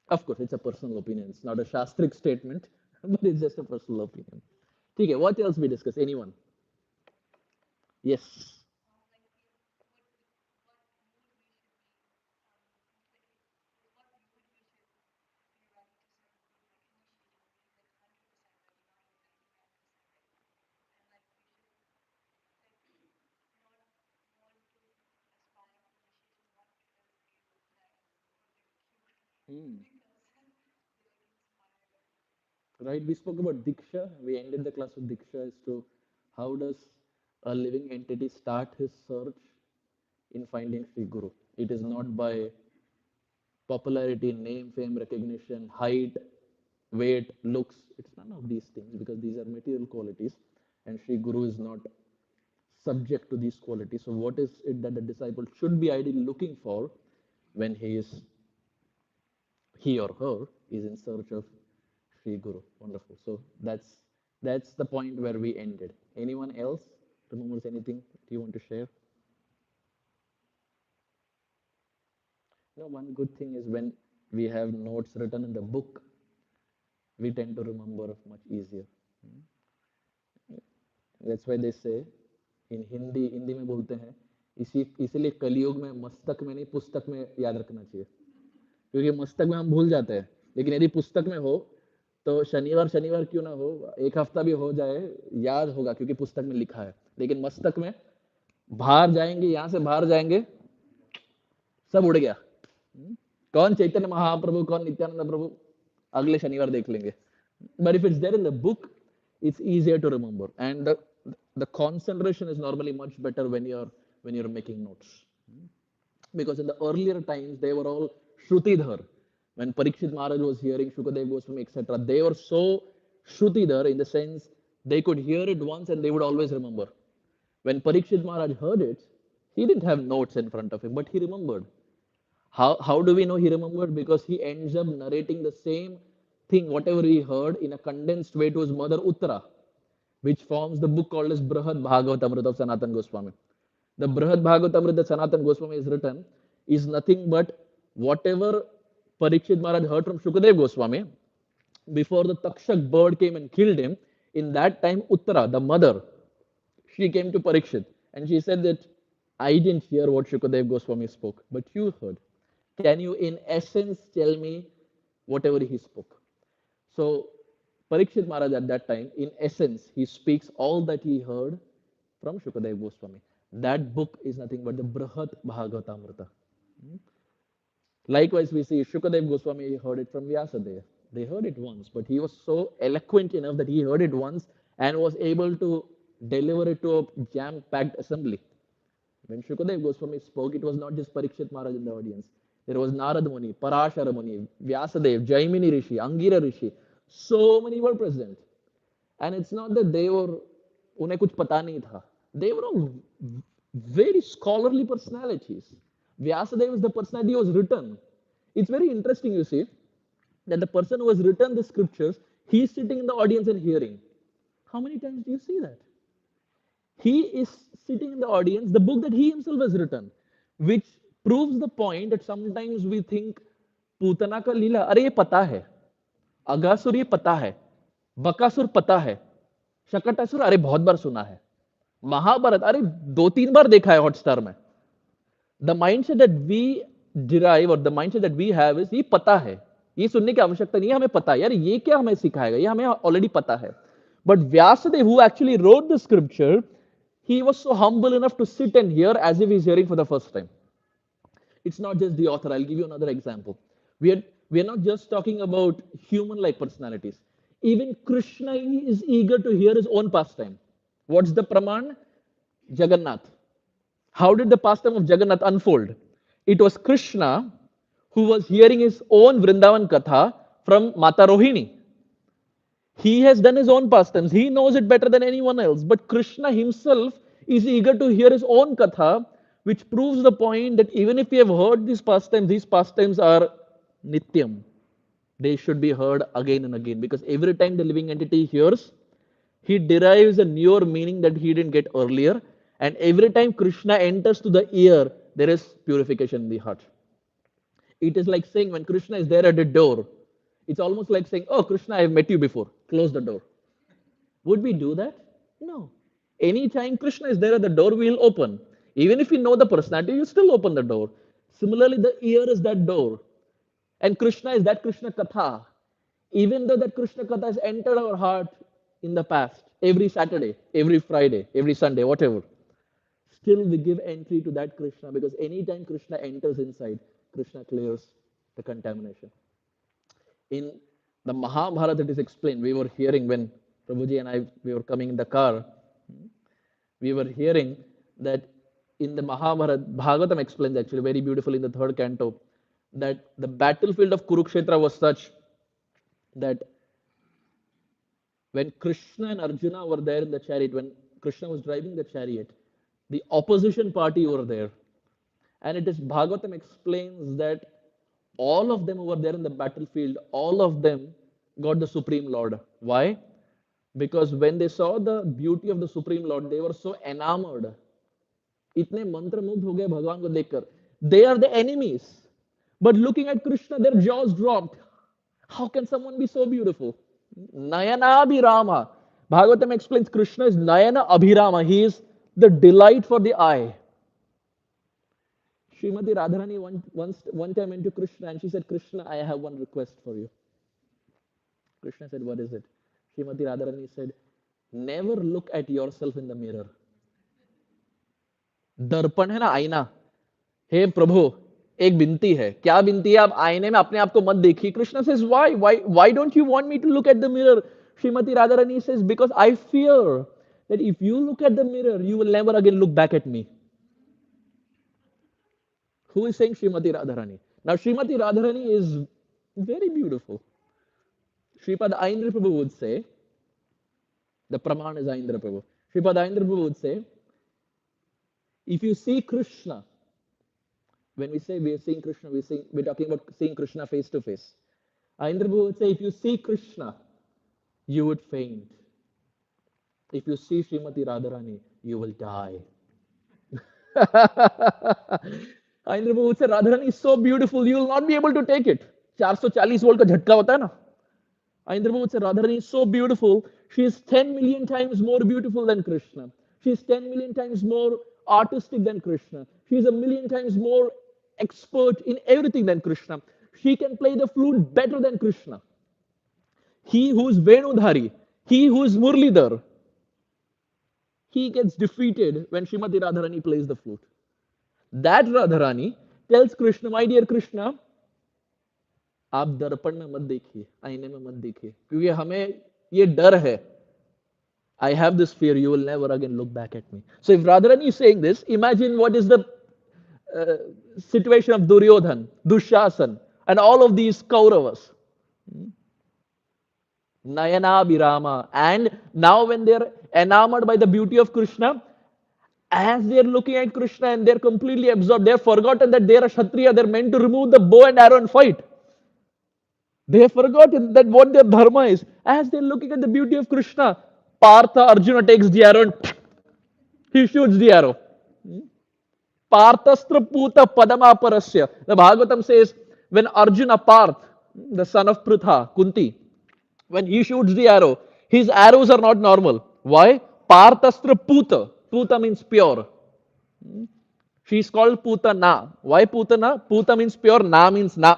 Of course, it's a personal opinion. It's not a shastric statement, but it's just a personal opinion. ठीक है, what else we discuss? Anyone? Yes. Hmm. Right, we spoke about Diksha. We ended the class with Diksha as to how does a living entity start his search in finding Sri Guru. It is not by popularity, name, fame, recognition, height, weight, looks. It's none of these things because these are material qualities, and Sri Guru is not subject to these qualities. So, what is it that the disciple should be ideally looking for when he or her is in search of Sri Guru? Wonderful. So that's the point where we ended. Anyone else remembers anything that you want to share? One good thing is when we have notes written in the book, we tend to remember much easier. That's why they say in Hindi में बोलते हैं इसीलिए कलयुग में मस्तक में नहीं पुस्तक में याद रखना चाहिए, क्योंकि मस्तक में हम भूल जाते हैं, लेकिन यदि पुस्तक में हो तो शनिवार शनिवार क्यों ना हो, एक हफ्ता भी हो जाए याद होगा क्योंकि पुस्तक में लिखा है. लेकिन मस्तक में बाहर जाएंगे, यहां से बाहर जाएंगे, सब उड़ गया. कौन चैतन्य महाप्रभु, कौन नित्यानंद प्रभु, अगले शनिवार देख लेंगे. But if it's there in the book, it's easier to remember, and the concentration is normally much better when you're making notes, because in the earlier times they were all Shrutidhar. When Parikshit Maharaj was hearing Shukadev Goswami, etc., they were so Shrutidhar in the sense they could hear it once and they would always remember. When Parikshit Maharaj heard it, he didn't have notes in front of him, but he remembered. How do we know he remembered? Because he ends up narrating the same thing, whatever he heard, in a condensed way to his mother Uttara, which forms the book called as Brahad Bhagavatamrita of Sanatan Goswami. The Brahad Bhagavatamrita that Sanatan Goswami is written is nothing but whatever Parikshit Maharaj heard from Shukadev Goswami before the Takshak bird came and killed him. In that time, Uttara, the mother, she came to Parikshit and she said that I didn't hear what Shukadev Goswami spoke, but you heard. Can you, in essence, tell me whatever he spoke. So Parikshit Maharaj at that time, in essence, he speaks all that he heard from Shukadev Goswami. That book is nothing but the Brahat Bhagavatamrita. Likewise, we see Shukadev Goswami heard it from Vyasadeva. They heard it once, but he was so eloquent enough that he heard it once and was able to deliver it to a jam-packed assembly. When Shukadev Goswami spoke, it was not just Parikshit Maharaj in the audience. There was Narad Muni, Parashara Muni, Vyasadeva, Jaimini Rishi, Angira Rishi. So many were present. And it's not that they were, उन्हें कुछ पता नहीं था. They were all very scholarly personalities. Vyasadeva is the personality who was written. It's very interesting, you see, that the person who has written the scriptures, he's sitting in the audience and hearing. How many times do you see that? He is sitting in the audience, the book that he himself has written, which proves the point that sometimes we think, Putana का लीला, अरे ये पता है, अगासुर ये पता है, बकासुर पता है, शकटासुर अरे बहुत बार सुना है, महाभारत अरे 2-3 बार देखा है हॉटस्टार में. The mindset that we derive or the mindset that we have is ये पता है, ये सुनने की आवश्यकता नहीं है, हमें पता है यार, ये क्या हमें सिखाएगा, ये हमें ऑलरेडी पता है. But Vyasadeva, who actually wrote the scripture, he was so humble enough to sit and hear as if he's hearing for the first time. It's not just the author. I'll give you another example. We are not just talking about human-like personalities. Even Krishna is eager to hear his own pastime. What's the praman? Jagannath. How did the pastime of Jagannath unfold? It was Krishna who was hearing his own Vrindavan Katha from Mata Rohini. He has done his own pastimes. He knows it better than anyone else. But Krishna himself is eager to hear his own Katha, which proves the point that even if we have heard these pastimes are nityam. They should be heard again and again, because every time the living entity hears, he derives a newer meaning that he didn't get earlier. And every time Krishna enters to the ear, there is purification in the heart. It is like saying when Krishna is there at the door, it's almost like saying, oh, Krishna, I've met you before. Close the door. Would we do that? No. Anytime Krishna is there at the door, we'll open. Even if we know the personality, you still open the door. Similarly, the ear is that door. And Krishna is that Krishna Katha. Even though that Krishna Katha has entered our heart in the past, every Saturday, every Friday, every Sunday, whatever, still we give entry to that Krishna, because anytime Krishna enters inside, Krishna clears the contamination. In the Mahabharata, it is explained. We were hearing when Prabhuji and I, we were coming in the car, we were hearing that in the Mahabharata, Bhagavatam explains actually very beautifully in the 3rd canto, that the battlefield of Kurukshetra was such that when Krishna and Arjuna were there in the chariot, when Krishna was driving the chariot, the opposition party were there. And it is Bhagavatam explains that all of them who were there in the battlefield, all of them got the Supreme Lord. Why? Because when they saw the beauty of the Supreme Lord, they were so enamored. इतने मंत्रमुग्ध हो गए भगवान को देखकर. They are the enemies. But looking at Krishna, their jaws dropped. How can someone be so beautiful? Nayana Abhirama. Bhagavatam explains Krishna is Nayana Abhirama. He is the delight for the eye. Srimati Radharani one time went to Krishna and she said, Krishna, I have one request for you. Krishna said, what is it? Srimati Radharani said, never look at yourself in the mirror. दर्पण है ना, आईना. हे प्रभु, एक विनती है. क्या विनती है? आप आईने में अपने आप को मत देखिए. Krishna says, why don't you want me to look at the mirror? Srimati Radharani says, because I fear that if you look at the mirror, you will never again look back at me. Who is saying Srimati Radharani? Now Srimati Radharani is very beautiful. Sripad Aindra Prabhu would say, the Praman is Aindra Prabhu. Sripad Aindra Prabhu would say, if you see Krishna, when we say we are seeing Krishna, we're talking about seeing Krishna face to face. Aindra Prabhu would say, if you see Krishna, you would faint. If you see Srimati Radharani, you will die. Aindra Prabhu would say, Radharani is so beautiful, you will not be able to take it. 440 volt का झटका होता है ना. Aindra Prabhu would say, Radharani is so beautiful, she is 10 million times more beautiful than Krishna. She is 10 million times more artistic than Krishna. She is a million times more expert in everything than Krishna. She can play the flute better than Krishna. He who's Venudhari, he who's Murlidhar, he gets defeated when Srimati Radharani plays the flute. That Radharani tells Krishna, my dear Krishna, आप दर्पण में मत देखिए, आईने में मत देखिए, क्योंकि हमें ये डर है. I have this fear, you will never again look back at me. So if Radharani is saying this, imagine what is the uh, situation of Duryodhan, Dushasan, and all of these Kauravas. Nayana Birama. And now when they're enamored by the beauty of Krishna, as they're looking at Krishna and they're completely absorbed, they've forgotten that they're a Kshatriya, they're meant to remove the bow and arrow and fight. They have forgotten that what their dharma is. As they're looking at the beauty of Krishna, Partha Arjuna takes the arrow and he shoots the arrow. Parthastra Puta Padamaparasya. The Bhagavatam says, when Arjuna Parth, the son of Pritha, Kunti, when he shoots the arrow, his arrows are not normal. Why? Parthastra Puta. Puta means pure. She is called Putana. Why Putana? Puta means pure, Na means na.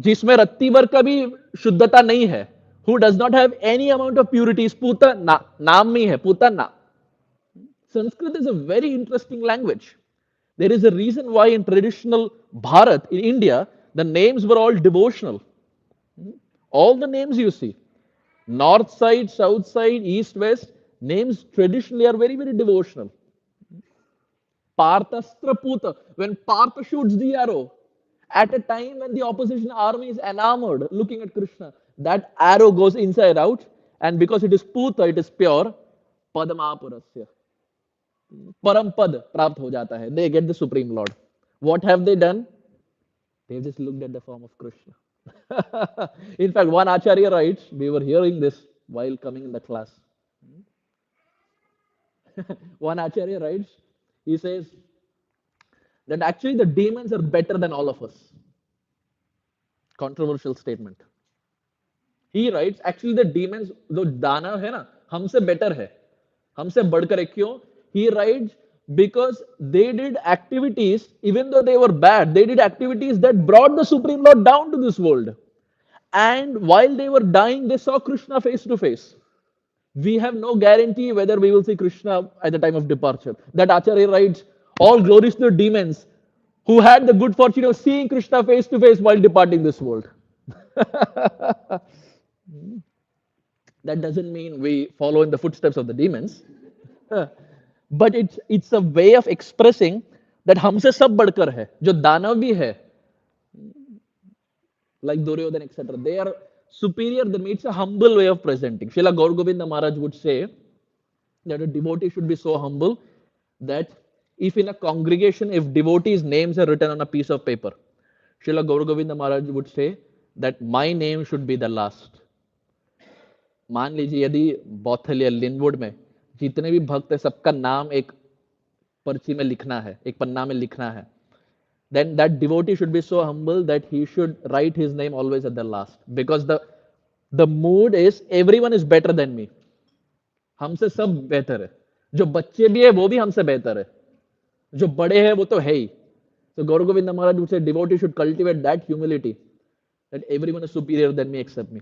जिसमें रत्ती भर का भी शुद्धता नहीं है. Who does not have any amount of purity is Putana. नाम में है Putana. Sanskrit is a very interesting language. There is a reason why in traditional Bharat, in India, the names were all devotional. All the names you see, north side, south side, east, west, names traditionally are very, very devotional. Parthastra Puta, when Partha shoots the arrow, at a time when the opposition army is enamored looking at Krishna, that arrow goes inside out, and because it is Puta, it is pure, Padmapurasya. परम पद प्राप्त हो जाता है. They get the supreme lord. What have they done? They just looked at the form of Krishna. In fact, one acharya writes, we were hearing this while coming in the class. One acharya writes, he says that actually the demons are better than all of us. Controversial statement. He writes, actually the demons, जो दानव है ना, हमसे better है, हमसे बढ़कर है. क्यों? He writes, because they did activities, even though they were bad, they did activities that brought the Supreme Lord down to this world. And while they were dying, they saw Krishna face to face. We have no guarantee whether we will see Krishna at the time of departure. That Acharya writes, all glories to the demons who had the good fortune of seeing Krishna face to face while departing this world. That doesn't mean we follow in the footsteps of the demons. But it's a way of expressing that हमसे सब बढ़कर है, जो दानव भी है, like Duryodhana, etc. They are superior than me. It's a humble way of presenting. Srila Gaur Govinda Maharaj would say that a devotee should be so humble that if in a congregation, if devotees' names are written on a piece of paper, Srila Gaur Govinda Maharaj would say that my name should be the last. मान लीजिए यदि बौथल या Linwood में जितने भी भक्त है सबका नाम एक पर्ची में लिखना है, एक पन्ना में लिखना है, then that devotee should be so humble that he should write his name always at the last, because the mood is everyone is better than me. हमसे सब बेहतर है, जो बच्चे भी है वो भी हमसे बेहतर है, जो बड़े हैं वो तो है ही. So Gaur Govinda Maharaj would say devotee should cultivate that humility that everyone is superior than me except me.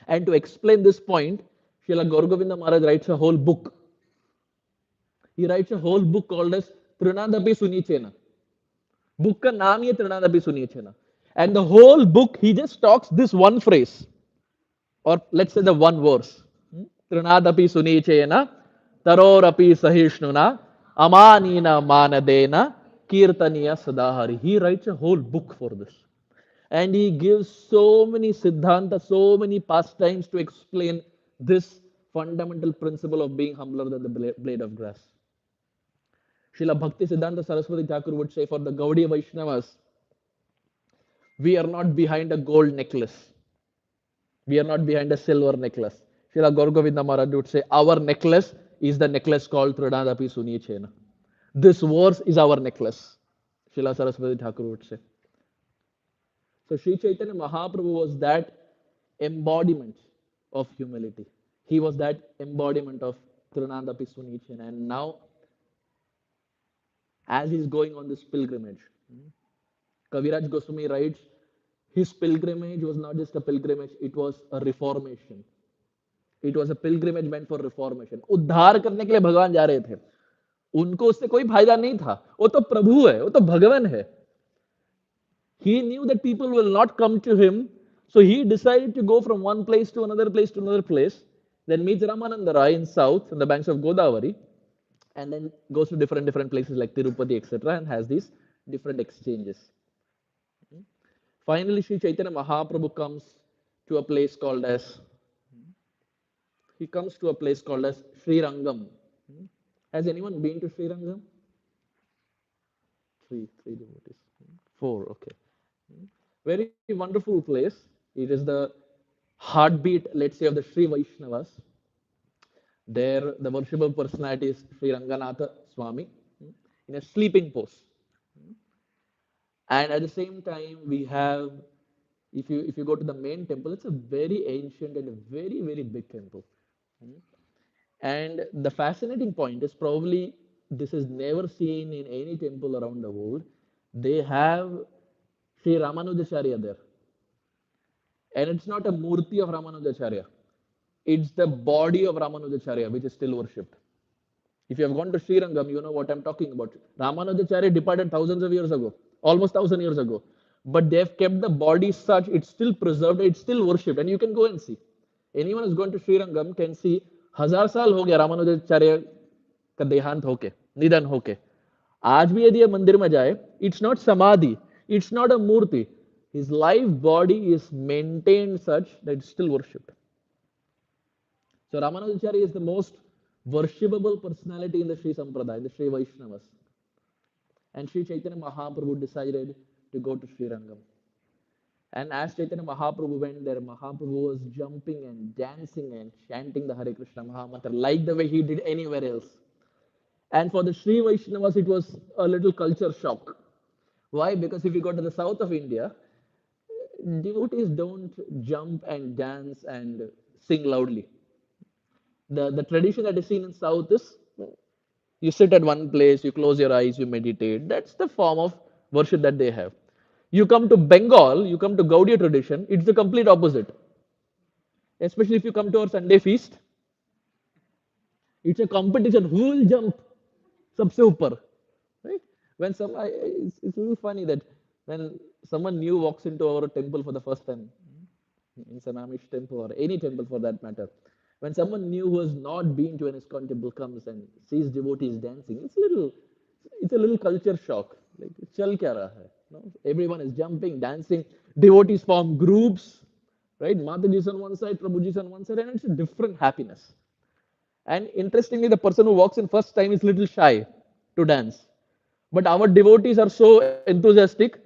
And to explain this point, Srila Gaur Govinda Maharaj writes a whole book. He writes a whole book called as Trinadapi Sunichena. Book का नाम ये Trinadapi Sunichena. And the whole book he just talks this one phrase, or let's say the one verse. Trinadapi Sunichena, Tarorapi Sahishnuna, Amanina Manadena, Kirtaniya Sadahari. He writes a whole book for this. And he gives so many siddhanta, so many pastimes to explain this fundamental principle of being humbler than the blade of grass. Srila Bhakti Siddhanta Saraswati Thakur would say, for the Gaudiya Vaishnavas, we are not behind a gold necklace. We are not behind a silver necklace. Srila Gaur Govinda Maharaj would say, our necklace is the necklace called Trinadapi Sunichena. This verse is our necklace. Srila Saraswati Thakur would say. So Sri Chaitanya Mahaprabhu was that embodiment of humility. He was that embodiment of Trinadapi Sunichena. And now, as he's going on this pilgrimage, Kaviraj Goswami writes His pilgrimage was not just a pilgrimage, it was a reformation. It was a pilgrimage meant for reformation. उद्धार करने के लिए भगवान जा रहे थे. उनको उससे कोई फायदा नहीं था. वो तो प्रभु है, वो तो भगवान है. He knew that people will not come to him, so he decided to go from one place to another place to another place. Then meets Ramananda Rai in south, on the banks of Godavari, and then goes to different places like Tirupati, etc., and has these different exchanges. Finally, Sri Chaitanya Mahaprabhu comes to a place called as Sri Rangam. Has anyone been to Sri Rangam? Three devotees. Four, okay. Very wonderful place. It is the heartbeat, let's say, of the Sri Vaishnavas. There, the worshipable personality is Sri Ranganatha Swami in a sleeping pose. And at the same time, we have, if you go to the main temple, it's a very ancient and a very big temple. And the fascinating point is probably this is never seen in any temple around the world. They have Sri Ramanujacharya there. And it's not a murti of Ramanujacharya. It's the body of Ramanujacharya which is still worshipped. If you have gone to Srirangam, you know what I'm talking about. Ramanujacharya departed thousands of years ago, almost 1,000 years ago. But they've kept the body such, it's still preserved, it's still worshipped. And you can go and see. Anyone who's going to Srirangam can see, 1,000 साल हो गया रामानुजाचार्य का देहांत होके, निधन होके. आज भी यदि मंदिर में जाए, it's not samadhi, it's not a murti. His life body is maintained such that it's still worshipped. So Ramanujacharya is the most worshipable personality in the Sri Sampradaya, in the Sri Vaishnavas. And Sri Chaitanya Mahaprabhu decided to go to Sri Rangam. And as Chaitanya Mahaprabhu went there, Mahaprabhu was jumping and dancing and chanting the Hare Krishna Mahamantra like the way he did anywhere else. And for the Sri Vaishnavas, it was a little culture shock. Why? Because if you go to the south of India, devotees don't jump and dance and sing loudly. The tradition that is seen in south is you sit at one place, you close your eyes, you meditate. That's the form of worship that they have. You come to Bengal, you come to Gaudiya tradition, it's the complete opposite. Especially if you come to our Sunday feast, it's a competition. Who will jump? Sabse upar. Right? It's a little funny that when someone new walks into our temple for the first time, in some Amish temple or any temple for that matter, when someone new who has not been to an ISKCON temple comes and sees devotees dancing, it's a little culture shock. Like, chal kya raha hai? No? Everyone is jumping, dancing. Devotees form groups, right? Mataji's on one side, Prabhuji's on one side, and it's a different happiness. And interestingly, the person who walks in first time is little shy to dance. But our devotees are so enthusiastic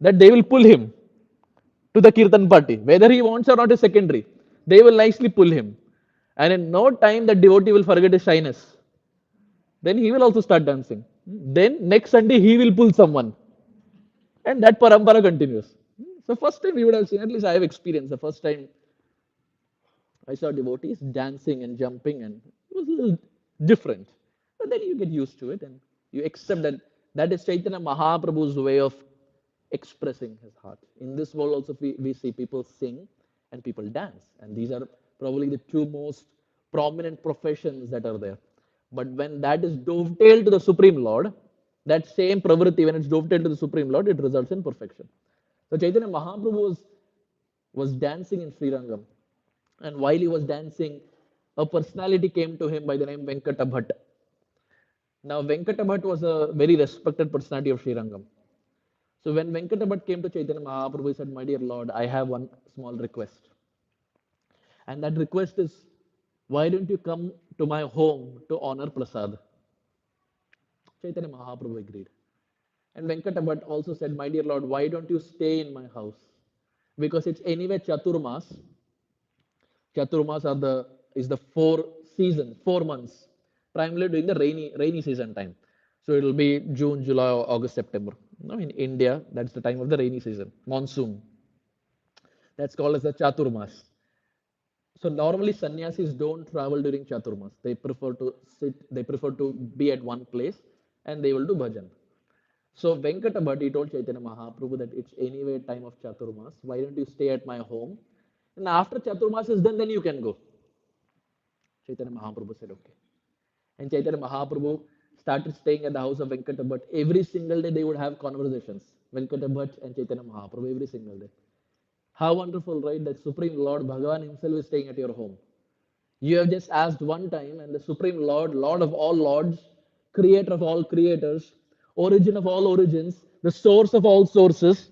that they will pull him to the kirtan party. Whether he wants or not is secondary. They will nicely pull him. And in no time, that devotee will forget his shyness. Then he will also start dancing. Then next Sunday, he will pull someone. And that parampara continues. So first time we would have seen, at least I have experienced the first time I saw devotees dancing and jumping, and it was a little different. But then you get used to it and you accept that that is Chaitanya Mahaprabhu's way of expressing his heart. In this world also we see people sing and people dance. And these are probably the two most prominent professions that are there. But when that is dovetailed to the Supreme Lord, that same pravritti, when it's dovetailed to the Supreme Lord, it results in perfection. So Chaitanya Mahaprabhu was dancing in Sri Rangam. And while he was dancing, a personality came to him by the name Venkata Bhatt. Now, Venkata Bhatt was a very respected personality of Sri Rangam. So when Venkata Bhatt came to Chaitanya Mahaprabhu, he said, "My dear Lord, I have one small request. And that request is, why don't you come to my home to honor Prasad?" Chaitanya Mahaprabhu agreed. And Venkata Bhatt also said, "My dear Lord, why don't you stay in my house? Because it's anyway Chaturmas. Chaturmas is the 4 months, primarily during the rainy season time. So it will be June, July, August, September. No, in India, that's the time of the rainy season, monsoon. That's called as the Chaturmas. So normally sannyasis don't travel during Chaturmas. They prefer to be at one place and they will do bhajan. So Venkata Bhatt, he told Chaitanya Mahaprabhu that it's anyway time of Chaturmas. Why don't you stay at my home? And after Chaturmas is done, then you can go. Chaitanya Mahaprabhu said, okay. And Chaitanya Mahaprabhu started staying at the house of Venkata Bhatt. Every single day they would have conversations. Venkata Bhatt and Chaitanya Mahaprabhu every single day. How wonderful, right? That Supreme Lord Bhagavan himself is staying at your home. You have just asked one time, and the Supreme Lord, Lord of all lords, creator of all creators, origin of all origins, the source of all sources,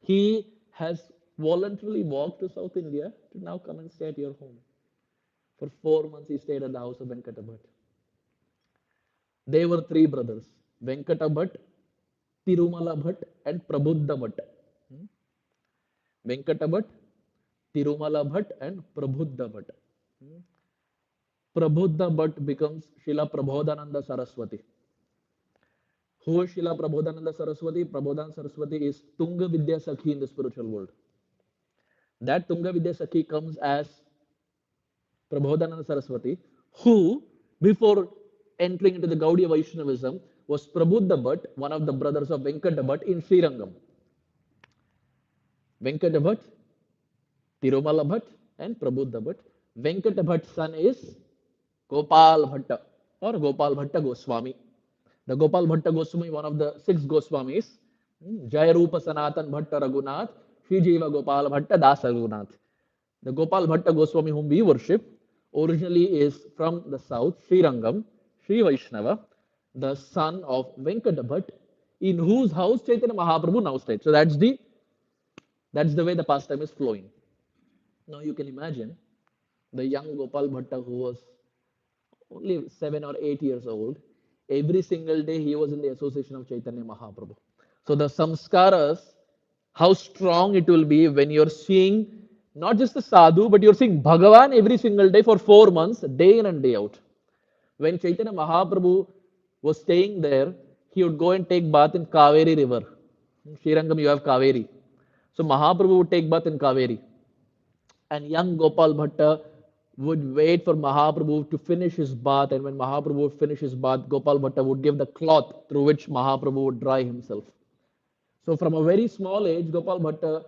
he has voluntarily walked to South India to now come and stay at your home. For 4 months, he stayed at the house of Venkata Bhatt. They were three brothers, Venkata Bhatt, Tirumala Bhatt, and Prabuddha Bhatt. Venkata Bhatt, Tirumala Bhatt, and Prabuddha Bhatt. Prabuddha Bhatt becomes Srila Prabodhananda Saraswati. Who is Srila Prabodhananda Saraswati? Prabodhananda Saraswati is Tunga Vidya Sakhi in the spiritual world. That Tunga Vidya Sakhi comes as Prabodhananda Saraswati, who, before entering into the Gaudiya Vaishnavism, was Prabuddha Bhatt, one of the brothers of Venkata Bhatt in Srirangam. Venkata Bhatt, Tirumala Bhatt, and Prabuddha Bhatt. Venkata Bhatt's son is Gopal Bhatta or Gopal Bhatta Goswami. The Gopal Bhatta Goswami, one of the six Goswamis, Jayarupa Sanatan Bhatta Raghunath, Sri Jiva Gopal Bhatta Dasa Raghunath. The Gopal Bhatta Goswami whom we worship originally is from the south, Srirangam, Sri Vaishnava, the son of Venkata Bhatt, in whose house Chaitanya Mahaprabhu now stayed. So that's the way the pastime is flowing. Now you can imagine the young Gopal Bhatta who was only 7 or 8 years old. Every single day he was in the association of Chaitanya Mahaprabhu. So the samskaras, how strong it will be when you're seeing not just the sadhu, but you're seeing Bhagavan every single day for 4 months, day in and day out. When Chaitanya Mahaprabhu was staying there, he would go and take bath in Kaveri river. In Srirangam you have Kaveri. So Mahaprabhu would take bath in Kaveri. And young Gopal Bhatta would wait for Mahaprabhu to finish his bath, and when Mahaprabhu would finish his bath, Gopal Bhatta would give the cloth through which Mahaprabhu would dry himself. So from a very small age, Gopal Bhatta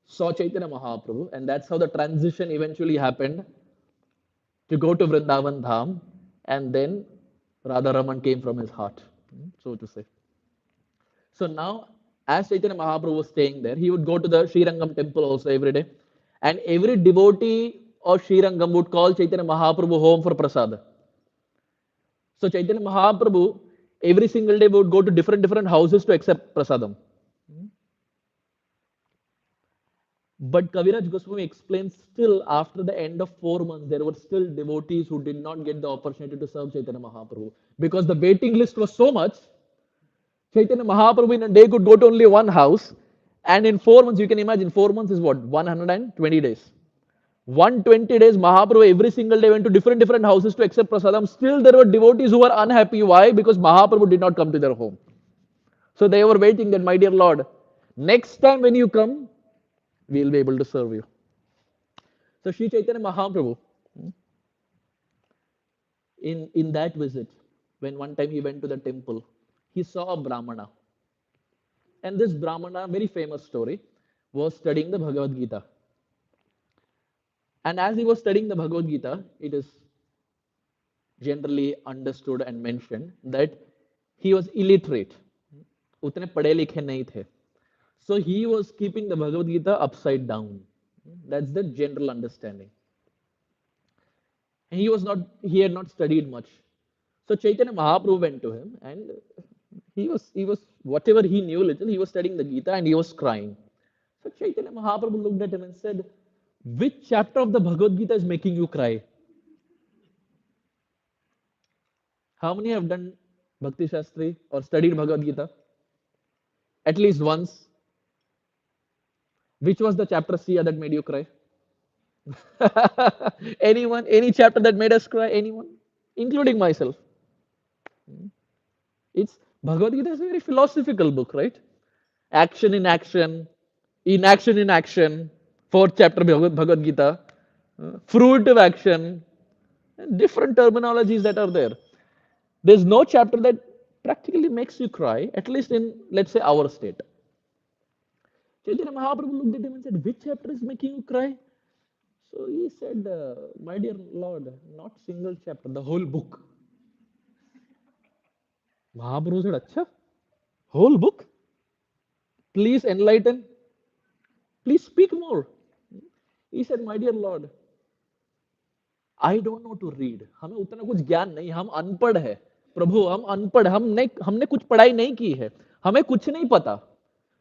saw Chaitanya Mahaprabhu, and that's how the transition eventually happened to go to Vrindavan Dham, and then Radharaman came from his heart, so to say. So now, as Chaitanya Mahaprabhu was staying there, he would go to the Srirangam temple also every day. And every devotee of Srirangam would call Chaitanya Mahaprabhu home for prasada. So Chaitanya Mahaprabhu, every single day would go to different houses to accept prasadam. But Kaviraj Goswami explains still after the end of 4 months, there were still devotees who did not get the opportunity to serve Chaitanya Mahaprabhu. Because the waiting list was so much, Chaitanya Mahaprabhu in a day could go to only one house. And in 4 months, you can imagine, 4 months is what? 120 days. 120 days, Mahaprabhu every single day went to different houses to accept prasadam. Still, there were devotees who were unhappy. Why? Because Mahaprabhu did not come to their home. So they were waiting that, my dear Lord, next time when you come, we will be able to serve you. So Sri Chaitanya Mahaprabhu, in that visit, when one time he went to the temple, he saw a Brahmana. And this Brahmana, very famous story, was studying the Bhagavad Gita. And as he was studying the Bhagavad Gita, it is generally understood and mentioned that he was illiterate. उतने पढ़े लिखे नहीं थे. So he was keeping the Bhagavad Gita upside down. That's the general understanding. And he had not studied much. So Chaitanya Mahaprabhu went to him, and he was whatever he knew little, he was studying the Gita and he was crying. So Chaitanya Mahaprabhu looked at him and said, which chapter of the Bhagavad Gita is making you cry? How many have done Bhakti Shastri or studied Bhagavad Gita? At least once. Which was the chapter Sia that made you cry? Anyone? Any chapter that made us cry? Anyone? Including myself. It's Bhagavad Gita is a very philosophical book, right? Action in action, inaction in action. Fourth chapter Bhagavad Gita. Fruitive action. Different terminologies that are there. There's no chapter that practically makes you cry, at least in, let's say, our state. Chaitanya Mahaprabhu looked at him and said, which chapter is making you cry? So he said, my dear Lord, not single chapter, the whole book. Mahaprabhu said, Acha, whole book? Please enlighten. Please speak more. He said, my dear Lord, I don't know to read. हमें उतना कुछ ज्ञान नहीं, हम अनपढ़ है प्रभु, हम अनपढ़, हमने कुछ पढ़ाई नहीं की है, हमें कुछ नहीं पता.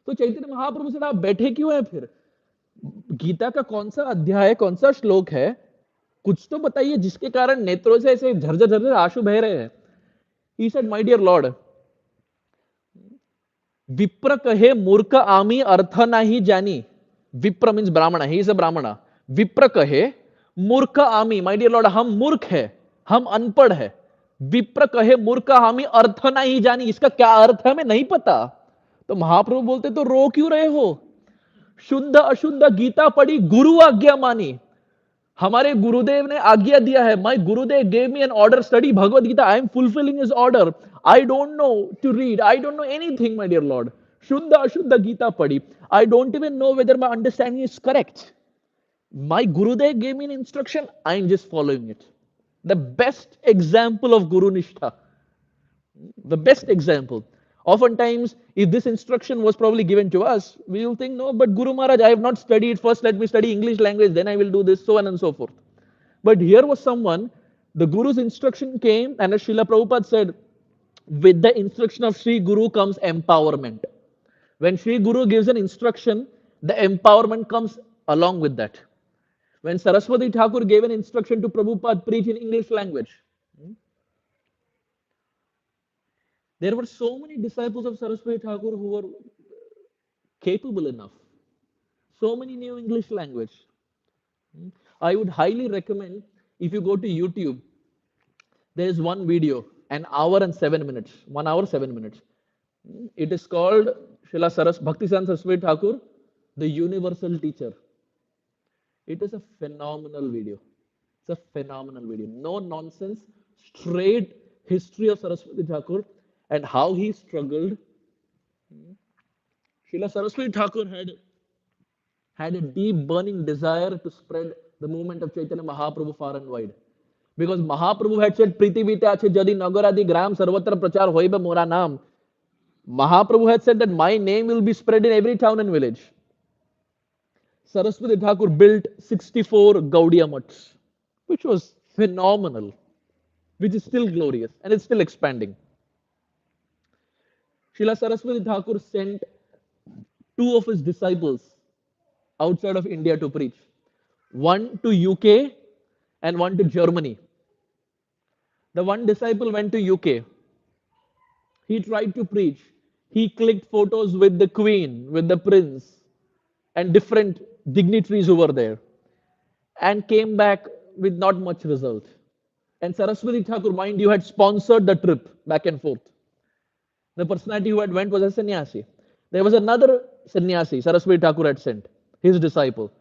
तो चैतन्य महाप्रभु से आप बैठे क्यों हैं फिर? गीता का कौन सा अध्याय, कौन सा श्लोक है, कुछ तो बताइए जिसके कारण नेत्रों से ऐसे झरझर झरझर आंसू बह रहे हैं. He said, my dear Lord, विप्र कहे मूर्ख आमी अर्थ नाही जानी. विप्र मीन्स ब्राह्मण, ही इज अ ब्राह्मण. विप्र कहे मूर्ख आमी, माय डियर लॉर्ड, हम मूर्ख है, हम अनपढ़ है. विप्र कहे मूर्ख आमी अर्थ नहीं जानी, इसका क्या अर्थ है हमें नहीं पता. तो महाप्रभु बोलते तो रो क्यों रहे हो? शुद्ध अशुद्ध गीता पढ़ी, गुरु आज्ञा मानी. हमारे गुरुदेव ने आज्ञा दिया है. My Gurudev gave me N order, study Bhagavad Gita. I am fulfilling his order. I don't know to read, I don't know anything my dear Lord. शुद्ध अशुद्ध गीता पढ़ी. I don't even know whether my understanding is correct. My Gurudev gave me an instruction, I am just following it. The best example of Guru Nishtha. The best example. Oftentimes, if this instruction was probably given to us, we will think, no, but Guru Maharaj, I have not studied. First, let me study English language, then I will do this, so on and so forth. But here was someone, the Guru's instruction came, and as Srila Prabhupada said, with the instruction of Sri Guru comes empowerment. When Sri Guru gives an instruction, the empowerment comes along with that. When Saraswati Thakur gave an instruction to Prabhupada, preach in English language, there were so many disciples of Saraswati Thakur who were capable enough. So many knew English language. I would highly recommend, if you go to YouTube, there is one video, an hour and 7 minutes, 1 hour, 7 minutes. It is called Srila Bhaktisan Saraswati Thakur, the Universal Teacher. It is a phenomenal video. It's a phenomenal video. No nonsense, straight history of Saraswati Thakur and how he struggled. Srila Saraswati Thakur had a deep burning desire to spread the movement of Chaitanya Mahaprabhu far and wide. Because Mahaprabhu had said, Prithivite ache jadi nagaradi gram sarvatra prachar hoibe mora naam. Mahaprabhu had said that my name will be spread in every town and village. Saraswati Thakur built 64 Gaudiya Mats, which was phenomenal, which is still glorious and it's still expanding. Srila Saraswati Thakur sent 2 of his disciples outside of India to preach. One to UK and one to Germany. The one disciple went to UK. He tried to preach. He clicked photos with the queen, with the prince, and different dignitaries who were there, and came back with not much result. And Saraswati Thakur, mind you, had sponsored the trip back and forth. The personality who had went was a sannyasi. There was another sannyasi Saraswati Thakur had sent, his disciple,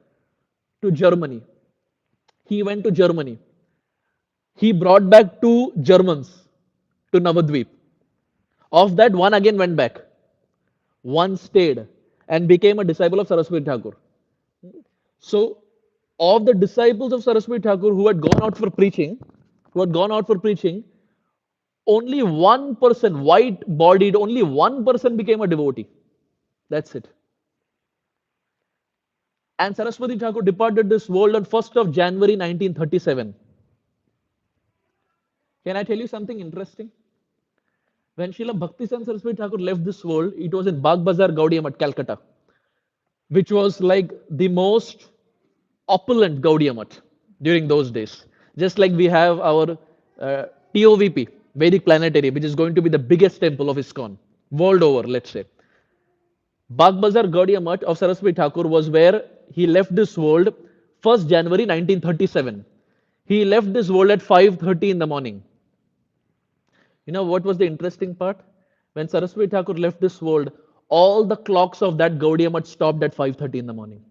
to Germany. He went to Germany. He brought back 2 Germans to Navadvip. Of that, one again went back. One stayed and became a disciple of Saraswati Thakur. So, of the disciples of Saraswati Thakur who had gone out for preaching, only one person, white-bodied, only one person became a devotee. That's it. And Saraswati Thakur departed this world on 1st of January 1937. Can I tell you something interesting? When Srila Bhaktisan Saraswati Thakur left this world, it was in Bagh Bazar Gaudiya Math, Calcutta, which was like the most opulent Gaudiya Math during those days. Just like we have our TOVP, Vedic Planetary, which is going to be the biggest temple of ISKCON, world over, let's say. Bagh Bazar Gaudiya Math of Saraswati Thakur was where he left this world 1st January 1937. He left this world at 5:30 in the morning. You know what was the interesting part? When Saraswati Thakur left this world, all the clocks of that Gaudiya Math stopped at 5:30 in the morning.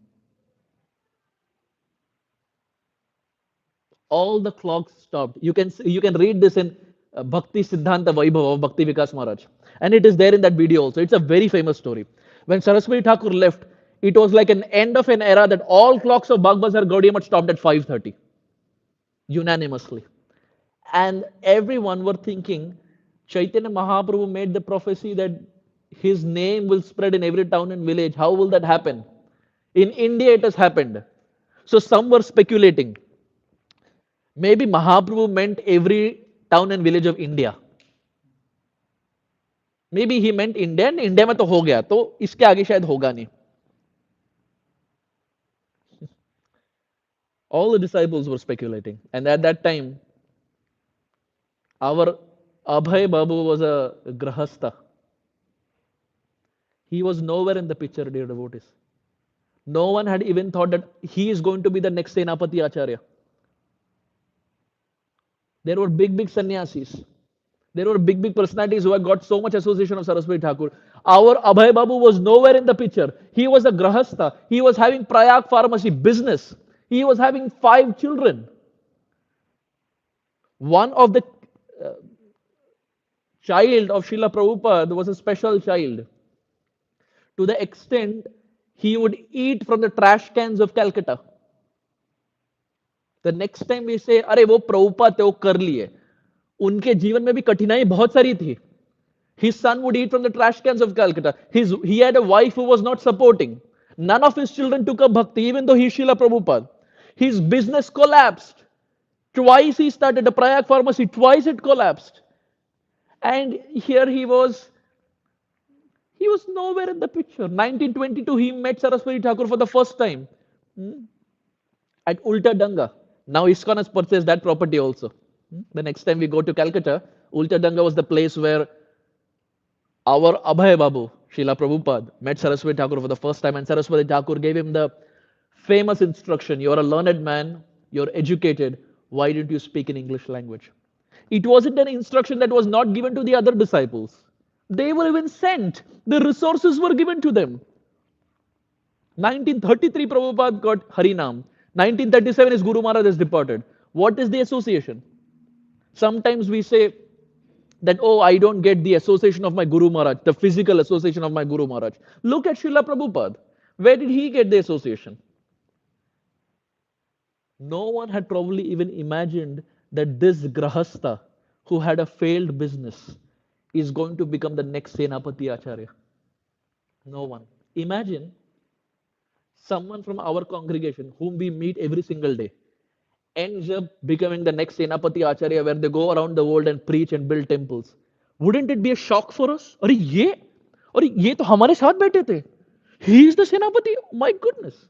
All the clocks stopped. You can read this in Bhakti Siddhanta Vaibhava of Bhakti Vikas Maharaj. And it is there in that video also. It's a very famous story. When Saraswati Thakur left, it was like an end of an era that all clocks of Bagh Bazaar Gaudiya Math stopped at 5:30 unanimously. And everyone were thinking Chaitanya Mahaprabhu made the prophecy that his name will spread in every town and village. How will that happen? In India, it has happened. So some were speculating. Maybe Mahaprabhu meant every town and village of India. Maybe he meant India and India में तो हो गया तो इसके आगे शायद होगा नहीं. All the disciples were speculating. And at that time, our Abhay Babu was a grahastha. He was nowhere in the picture, dear devotees. No one had even thought that he is going to be the next Senapati Acharya. There were big sannyasis. There were big personalities who had got so much association of Saraswati Thakur. Our Abhay Babu was nowhere in the picture. He was a grahastha. He was having Prayag pharmacy business. He was having 5 children. One of the child of Srila Prabhupada was a special child. To the extent he would eat from the trash cans of Calcutta. The next time we say, अरे वो प्रभुपाद थे वो कर लिए, उनके जीवन में भी कठिनाई बहुत सारी थी. His son would eat from the trash cans of Calcutta. He had a wife who was not supporting. None of his children took up bhakti, even though he's Srila Prabhupada. His business collapsed. Twice he started a Prayag pharmacy, twice it collapsed. And here he was nowhere in the picture. 1922, he met Saraswati Thakur for the first time at Ulta Danga. Now ISKCON has purchased that property also. The next time we go to Calcutta, Ulta Danga was the place where our Abhay Babu, Srila Prabhupada, met Saraswati Thakur for the first time, and Saraswati Thakur gave him the famous instruction, you're a learned man, you're educated, why didn't you speak in English language? It wasn't an instruction that was not given to the other disciples. They were even sent. The resources were given to them. 1933, Prabhupada got Harinam. 1937, his Guru Maharaj has departed. What is the association? Sometimes we say that, oh, I don't get the association of my Guru Maharaj, the physical association of my Guru Maharaj. Look at Srila Prabhupada. Where did he get the association? No one had probably even imagined that this Grahastha, who had a failed business, is going to become the next Senapati Acharya. No one. Imagine someone from our congregation, whom we meet every single day, ends up becoming the next Senapati Acharya, where they go around the world and preach and build temples. Wouldn't it be a shock for us? अरे ये तो हमारे साथ बैठे थे. He is the Senapati. My goodness.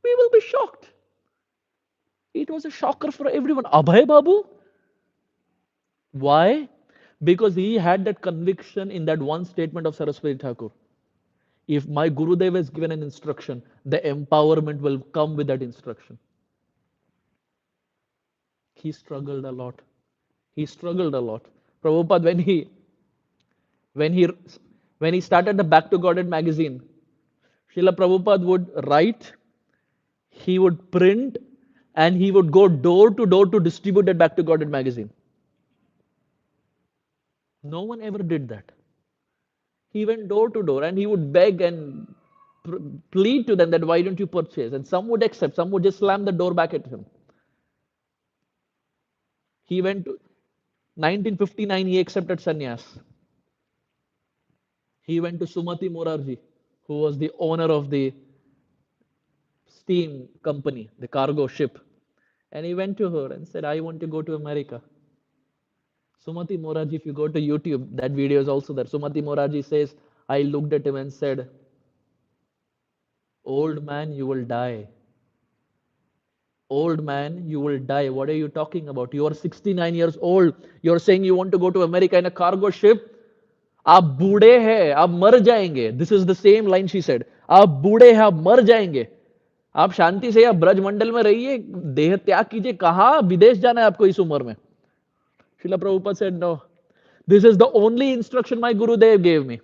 We will be shocked. It was a shocker for everyone. Abhay Babu? Why? Because he had that conviction in that one statement of Saraswati Thakur. If my Gurudev has given an instruction, the empowerment will come with that instruction. He struggled a lot. He struggled a lot. Prabhupada, when he started the Back to Godhead magazine, Srila Prabhupada would write, he would print, and he would go door to door to distribute that Back to Godhead magazine. No one ever did that. He went door to door and he would beg and plead to them that why don't you purchase? And some would accept, some would just slam the door back at him. He went to 1959, he accepted sannyas. He went to Sumati Morarji, who was the owner of the steam company, the cargo ship. And he went to her and said, I want to go to America. Sumati Morarji, if you go to YouTube, that video is also there. Sumati Morarji says, I looked at him and said, old man, you will die. Old man, you will die. What are you talking about? You are 69 years old. You're saying you want to go to America in a cargo ship? आप बूढ़े हैं, आप मर जाएंगे. This is the same line she said. आप बूढ़े हैं, आप मर जाएंगे. आप शांति से या ब्रज मंडल में रहिए, देह त्याग कीजिए. कहाँ विदेश जाना है आपको इस उम्र में? Srila Prabhupada said, no. This is the only instruction my Gurudev gave me.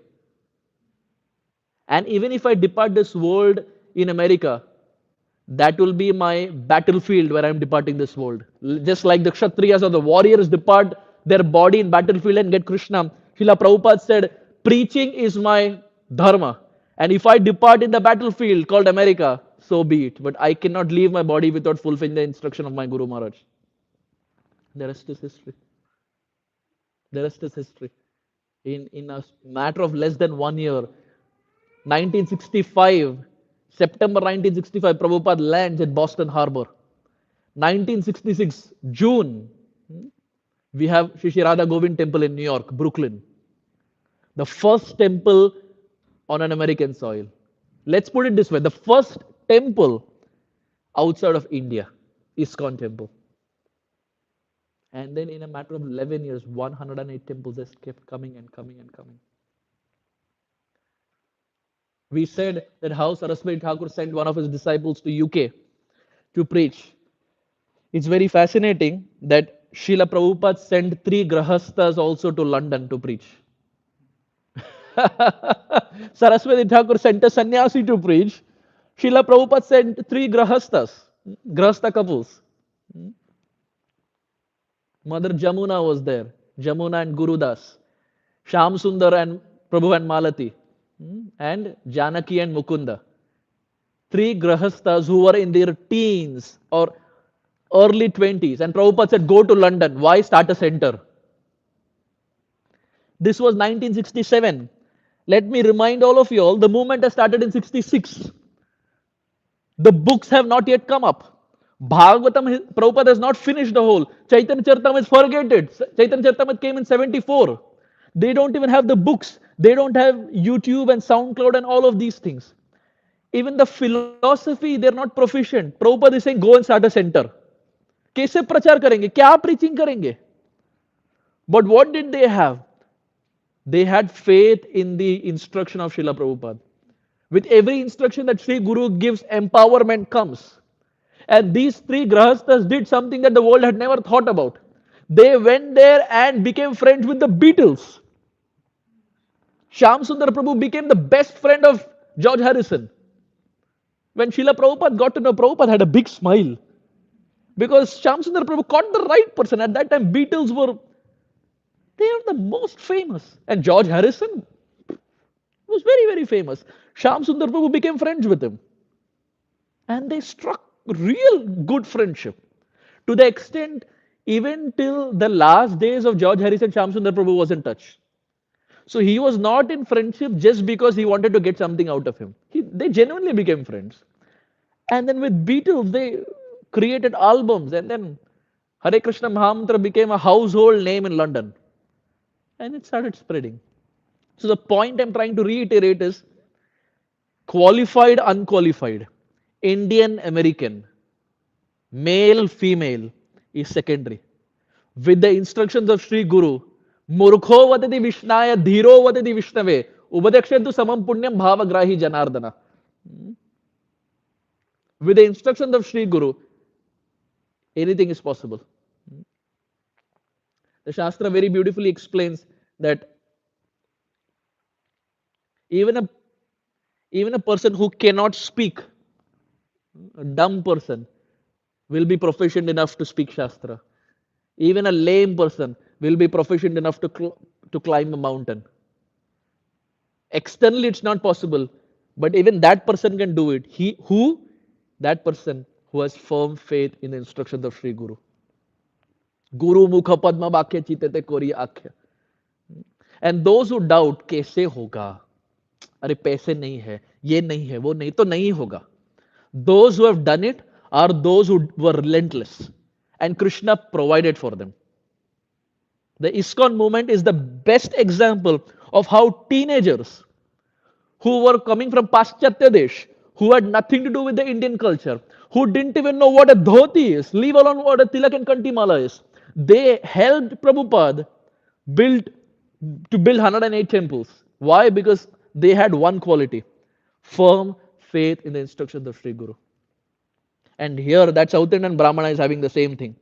And even if I depart this world in America, that will be my battlefield where I am departing this world. Just like the Kshatriyas or the warriors depart their body in battlefield and get Krishna. Srila Prabhupada said, preaching is my dharma. And if I depart in the battlefield called America, so be it. But I cannot leave my body without fulfilling the instruction of my Guru Maharaj. The rest is history. The rest is history. In a matter of less than 1 year, 1965, September 1965, Prabhupada lands at Boston Harbor. 1966, June, we have Shri Shri Radha Govind Temple in New York, Brooklyn. The first temple on an American soil. Let's put it this way, the first temple outside of India, ISKCON temple. And then in a matter of 11 years, 108 temples just kept coming and coming and coming. We said that how Saraswati Thakur sent one of his disciples to UK to preach. It's very fascinating that Srila Prabhupada sent 3 grahasthas also to London to preach. Saraswati Thakur sent a sannyasi to preach. Srila Prabhupada sent 3 grahastha couples. Mother Jamuna was there, Jamuna and Guru Das, Sham Sundar and Prabhu and Malati, and Janaki and Mukunda. 3 grahasthas who were in their teens or early 20s. And Prabhupada said, go to London. Why? Start a center. This was 1967. Let me remind all of you all, the movement has started in 66. The books have not yet come up. Bhagavatam, Prabhupada has not finished the whole. Chaitanya Charitamrita is forgotten. Chaitanya Charitamrita came in 74. They don't even have the books. They don't have YouTube and SoundCloud and all of these things. Even the philosophy, they're not proficient. Prabhupada is saying, go and start a center. कैसे प्रचार करेंगे? क्या preaching करेंगे? But what did they have? They had faith in the instruction of Srila Prabhupada. With every instruction that Sri Guru gives, empowerment comes. And these 3 grahasthas did something that the world had never thought about. They went there and became friends with the Beatles. Shyam Sundar Prabhu became the best friend of George Harrison. When Srila Prabhupada got to know, Prabhupada had a big smile. Because Shyam Sundar Prabhu caught the right person. At that time, Beatles were, they are the most famous. And George Harrison was very, very famous. Shyam Sundar Prabhu became friends with him. And they struck real good friendship. To the extent, even till the last days of George Harrison, Shyam Sundar Prabhu was in touch. So he was not in friendship just because he wanted to get something out of him. They genuinely became friends. And then with Beatles, they created albums. And then Hare Krishna Mahamantra became a household name in London. And it started spreading. So the point I'm trying to reiterate is qualified, unqualified, Indian, American, male, female is secondary. With the instructions of Sri Guru, Murkho vadati Vishnaya, Dhiro vadati Vishnave, Upadekshentu samam punyam bhavagrahi janardana. With the instructions of Sri Guru, anything is possible. The Shastra very beautifully explains that even a person who cannot speak, a dumb person, will be proficient enough to speak Shastra. Even a lame person will be proficient enough to climb a mountain. Externally, it's not possible, but even that person can do it. That person who has firm faith in the instructions of Sri Guru. Guru mukha padma vakya chitete kori akhya. And those who doubt, कैसे होगा? अरे पैसे नहीं है, ये नहीं है, वो नहीं तो नहीं होगा. Those who have done it are those who were relentless. And Krishna provided for them. The ISKCON movement is the best example of how teenagers who were coming from Paschatya Desh, who had nothing to do with the Indian culture, who didn't even know what a dhoti is, leave alone what a tilak and kantimala is, they helped Prabhupada build 108 temples. Why? Because they had one quality, firm faith in the instructions of Sri Guru. And here that South Indian Brahmana is having the same thing.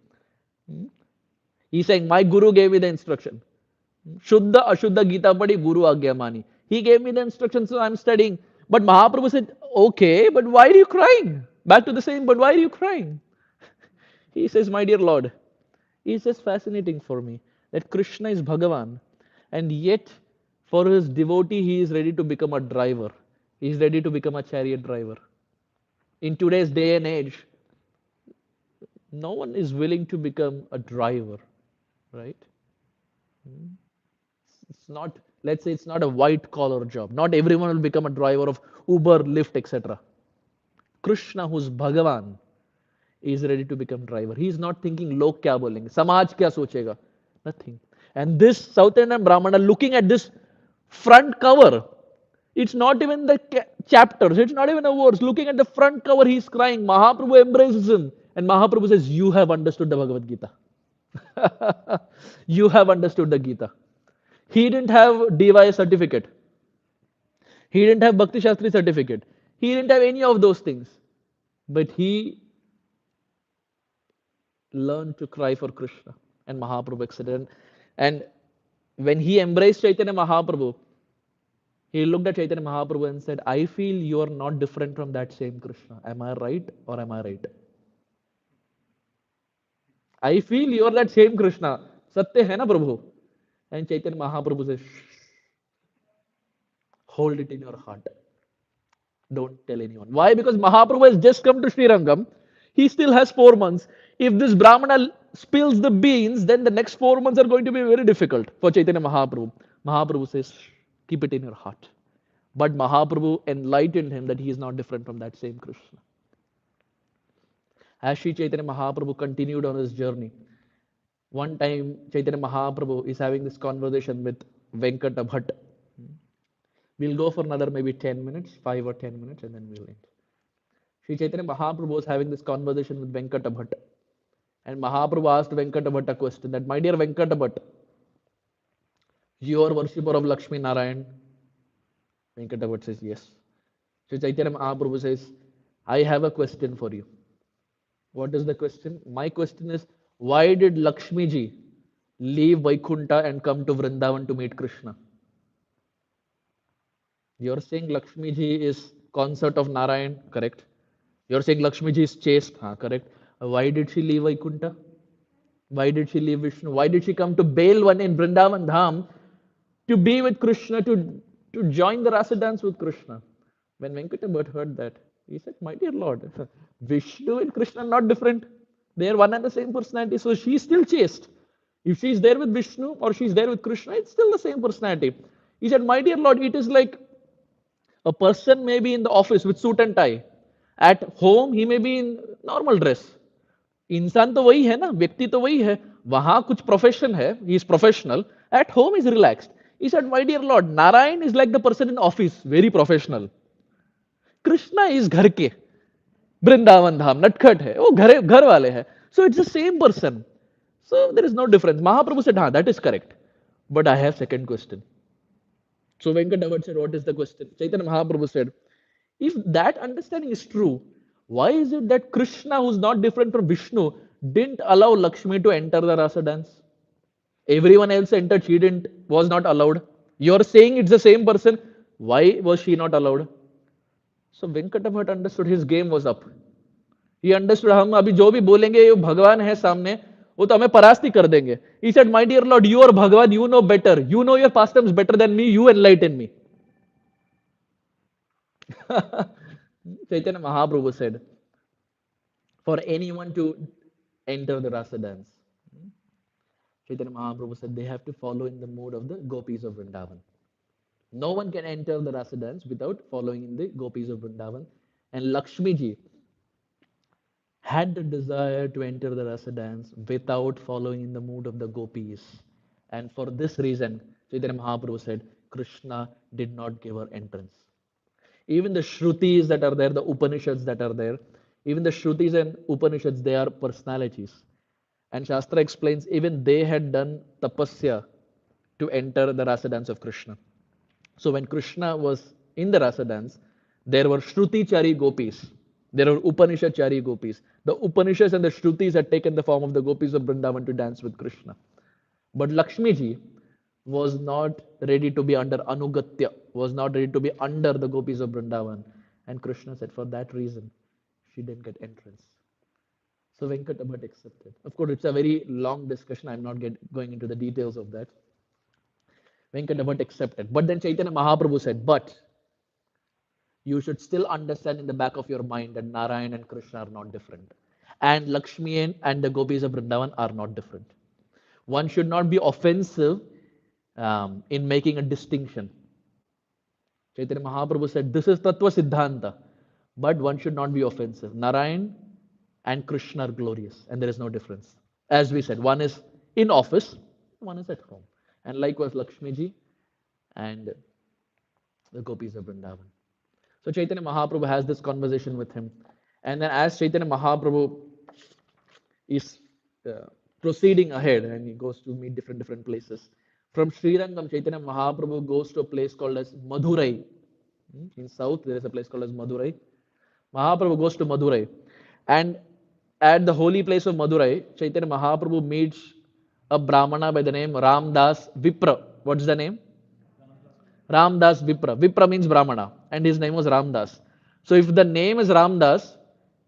He's saying, my Guru gave me the instruction. Shuddha Ashuddha Gita Padi Guru Agya Mani. He gave me the instruction, so I'm studying. But Mahaprabhu said, okay, but why are you crying? Back to the same, but why are you crying? He says, my dear Lord, it's just fascinating for me that Krishna is Bhagavan, and yet for his devotee he is ready to become a driver. He is ready to become a chariot driver. In today's day and age, no one is willing to become a driver, right? It's not, let's say it's not a white collar job. Not everyone will become a driver of Uber, Lyft, etc. Krishna, who's Bhagavan, is ready to become driver. He is not thinking log kya bolenge, samaj kya sochega, nothing. And this South Indian Brahmana looking at this front cover, it's not even the chapters, it's not even the words. Looking at the front cover, he's crying. Mahaprabhu embraces him, and Mahaprabhu says, "You have understood the Bhagavad Gita. You have understood the Gita." He didn't have DY certificate. He didn't have Bhakti Shastri certificate. He didn't have any of those things. But he learned to cry for Krishna and Mahaprabhu, etc. And when he embraced Chaitanya Mahaprabhu, he looked at Chaitanya Mahaprabhu and said, I feel you are not different from that same Krishna. Am I right or am I right? I feel you are that same Krishna. Satya hai na Prabhu? And Chaitanya Mahaprabhu says, hold it in your heart. Don't tell anyone. Why? Because Mahaprabhu has just come to Sri Rangam. He still has 4 months. If this Brahmana spills the beans, then the next 4 months are going to be very difficult for Chaitanya Mahaprabhu. Mahaprabhu says, keep it in your heart. But Mahaprabhu enlightened him that he is not different from that same Krishna. As Sri Chaitanya Mahaprabhu continued on his journey, one time Chaitanya Mahaprabhu is having this conversation with Venkata Bhatt. We'll go for another maybe 10 minutes, 5 or 10 minutes, and then we'll end. Sri Chaitanya Mahaprabhu was having this conversation with Venkata Bhatt. And Mahaprabhu asked Venkata Bhatt a question that, my dear Venkata Bhatt, you are worshipper of Lakshmi Narayan. Venkata Bhatt says, yes. Sri Chaitanya Mahaprabhu says, I have a question for you. What is the question? My question is, why did Lakshmi ji leave Vaikunta and come to Vrindavan to meet Krishna? You're saying Lakshmi ji is consort of Narayan, correct? You're saying Lakshmi ji is chaste, correct? Why did she leave Vaikunta? Why did she leave Vishnu? Why did she come to Belvan in Vrindavan Dham to be with Krishna, to join the rasa dance with Krishna? When Venkata Bhatt heard that, he said, my dear Lord, Vishnu and Krishna are not different. They are one and the same personality. So she is still chaste. If she is there with Vishnu or she is there with Krishna, it's still the same personality. He said, my dear Lord, it is like a person may be in the office with suit and tie. At home, he may be in normal dress. इंसान तो वही है ना, व्यक्ति तो वही है. वहां कुछ प्रोफेशन है, he is professional. At home is relaxed. He said, my dear Lord, Narayan is like the person in office, very professional. Krishna is घर के, वृंदावन धाम, नटखट है, वो घर वाले है. So it's the same person. So there is no difference. Mahaprabhu said, that is correct. But I have second question. So Venkatavad said, what is the question? Chaitanya Mahaprabhu said, if that understanding is true, why is it that Krishna, who's not different from Vishnu, didn't allow Lakshmi to enter the rasa dance? Everyone else entered, she didn't, was not allowed. You're saying it's the same person. Why was she not allowed? So Venkatavad understood his game was up. He understood, हम अभी जो भी बोलेंगे ये भगवान है सामने, वो तो हमें परास्त ही कर देंगे. He said, my dear Lord, you are Bhagavan, you know better. You know your pastimes better than me, you enlighten me. Chaitanya Mahaprabhu said, for anyone to enter the rasa dance, Chaitanya Mahaprabhu said they have to follow in the mood of the gopis of Vrindavan. No one can enter the rasa dance without following in the gopis of Vrindavan. And Lakshmi ji had the desire to enter the rasa dance without following in the mood of the gopis. And for this reason, Chaitanya Mahaprabhu said, Krishna did not give her entrance. Even the Shrutis that are there, the Upanishads that are there, even the Shrutis and Upanishads, they are personalities. And Shastra explains, even they had done tapasya to enter the rasa dance of Krishna. So when Krishna was in the rasa dance, there were Shruti Chari gopis. There were Upanishad Chari gopis. The Upanishads and the Shrutis had taken the form of the gopis of Vrindavan to dance with Krishna. But Lakshmi ji was not ready to be under Anugatya, was not ready to be under the gopis of Vrindavan. And Krishna said, for that reason, she didn't get entrance. So Venkata Bhatt accepted. Of course, it's a very long discussion. I'm not going into the details of that. Venkata Bhatt accepted. But then Chaitanya Mahaprabhu said, but you should still understand in the back of your mind that Narayan and Krishna are not different. And Lakshmi and the gopis of Vrindavan are not different. One should not be offensive in making a distinction. Chaitanya Mahaprabhu said, this is Tattva Siddhanta. But one should not be offensive. Narayan and Krishna are glorious, and there is no difference. As we said, one is in office, one is at home. And likewise, Lakshmi ji and the gopis of Vrindavan. So Chaitanya Mahaprabhu has this conversation with him. And then as Chaitanya Mahaprabhu is proceeding ahead and he goes to meet different places. From Sri Rangam, Chaitanya Mahaprabhu goes to a place called as Madurai. In south, there is a place called as Madurai. Mahaprabhu goes to Madurai. And at the holy place of Madurai, Chaitanya Mahaprabhu meets a Brahmana by the name Ramdas Vipra. What's the name? Ramdas Vipra. Vipra means Brahmana, and his name was Ramdas. So if the name is Ramdas,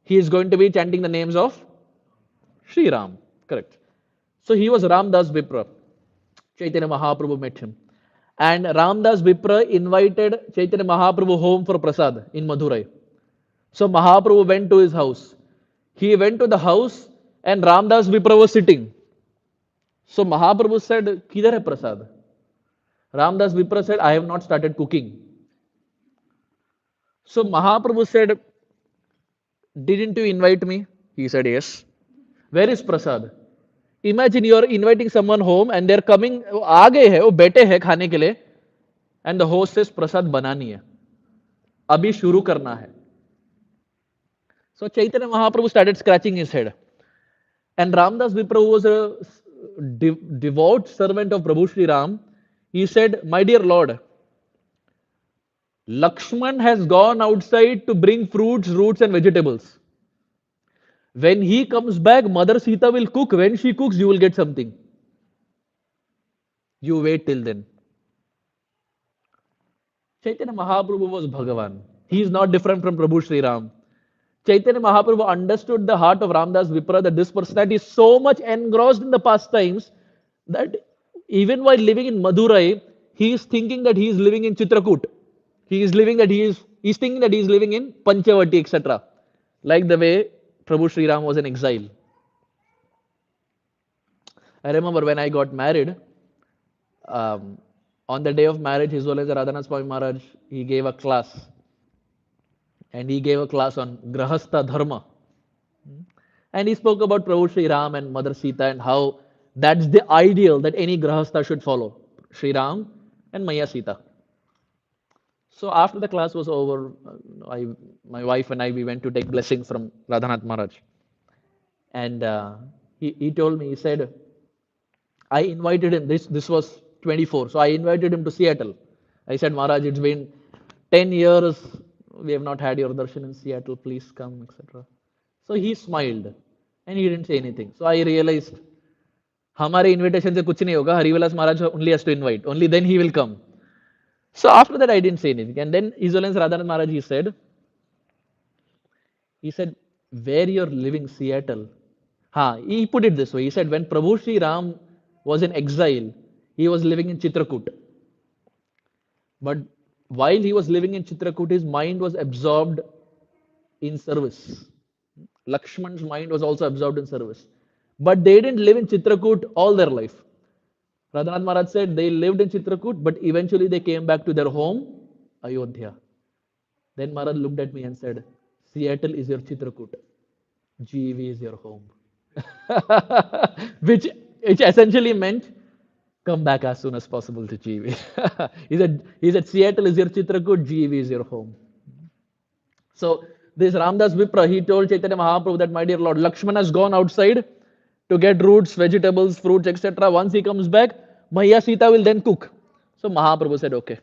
he is going to be chanting the names of Sri Ram. Correct. So he was Ramdas Vipra. Chaitanya Mahaprabhu met him. And Ramdas Vipra invited Chaitanya Mahaprabhu home for prasad in Madurai. So Mahaprabhu went to his house. He went to the house and Ramdas Vipra was sitting. So Mahaprabhu said, Kidhar hai prasad? Ramdas Vipra said, I have not started cooking. So Mahaprabhu said, didn't you invite me? He said, yes. Where is prasad? Imagine you are inviting someone home and they're coming, आ गए हैं, वो बैठे हैं खाने के लिए, and the host says, प्रसाद बनानी है, अभी शुरू करना है. So Chaitanya Mahaprabhu started scratching his head. And Ramdas Vipra, who was a devout servant of Prabhu Sri Ram, he said, my dear Lord, Lakshman has gone outside to bring fruits, roots and vegetables. When he comes back, Mother Sita will cook. When she cooks, you will get something. You wait till then. Chaitanya Mahaprabhu was Bhagavan. He is not different from Prabhu Sri Ram. Chaitanya Mahaprabhu understood the heart of Ramdas Vipra, that this personality is so much engrossed in the pastimes that even while living in Madurai, he is thinking that he is living in Chitrakoot. He's thinking that he is living in Panchavati, etc. Like the way Prabhu Sri Ram was in exile. I remember when I got married, on the day of marriage, His Holiness Radhanath Swami Maharaj, he gave a class. And he gave a class on Grahastha Dharma. And he spoke about Prabhu Sri Ram and Mother Sita and how that's the ideal that any Grahastha should follow. Sri Ram and Maya Sita. So after the class was over, my wife and I, we went to take blessings from Radhanath Maharaj. And he told me, he said, I invited him, this was 24, so I invited him to Seattle. I said, Maharaj, it's been 10 years, we have not had your darshan in Seattle, please come, etc. So he smiled and he didn't say anything. So I realized, हमारे invitation से कुछ नहीं होगा, Harivilas Maharaj only has to invite, only then he will come. So after that I didn't say anything. And then His Holiness Radhanath Maharaj, he said, where you're living, Seattle. He put it this way. He said, when Prabhu Sri Ram was in exile, he was living in Chitrakoot. But while he was living in Chitrakoot, his mind was absorbed in service. Lakshman's mind was also absorbed in service. But they didn't live in Chitrakoot all their life. Radhanath Maharaj said they lived in Chitrakoot, but eventually they came back to their home, Ayodhya. Then Maharaj looked at me and said, Seattle is your Chitrakoot. GV is your home. which essentially meant, come back as soon as possible to GV. he said, Seattle is your Chitrakoot, GV is your home. So this Ramdas Vipra, he told Chaitanya Mahaprabhu that, my dear Lord, Lakshman has gone outside to get roots, vegetables, fruits, etc. Once he comes back, Maya Sita will then cook. So Mahaprabhu said, okay.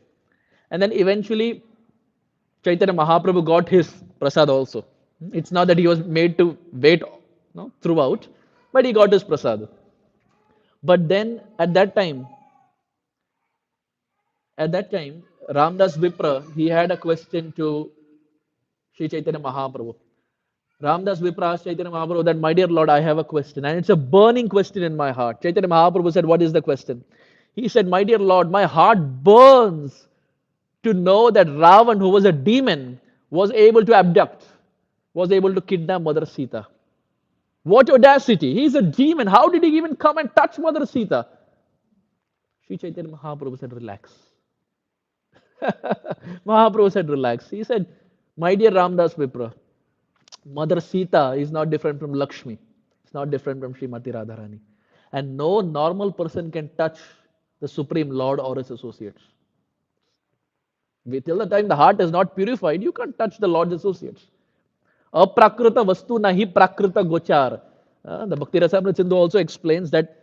And then eventually, Chaitanya Mahaprabhu got his prasad also. It's not that he was made to wait throughout, but he got his prasad. But then at that time, Ramdas Vipra, he had a question to Sri Chaitanya Mahaprabhu. Ramdas Vipra asked Chaitanya Mahaprabhu that, my dear Lord, I have a question, and it's a burning question in my heart. Chaitanya Mahaprabhu said, what is the question? He said, my dear Lord, my heart burns to know that Ravan, who was a demon, was able to abduct, was able to kidnap Mother Sita. What audacity! He's a demon. How did he even come and touch Mother Sita? Sri Chaitanya Mahaprabhu said, relax. Mahaprabhu said, relax. He said, my dear Ramdas Vipra, Mother Sita is not different from Lakshmi. It's not different from Srimati Radharani. And no normal person can touch the Supreme Lord or his associates. Till the time the heart is not purified, you can't touch the Lord's associates. Aprakrita vastu nahi prakrita gochar. The Bhakti Rasamrita Sindhu also explains that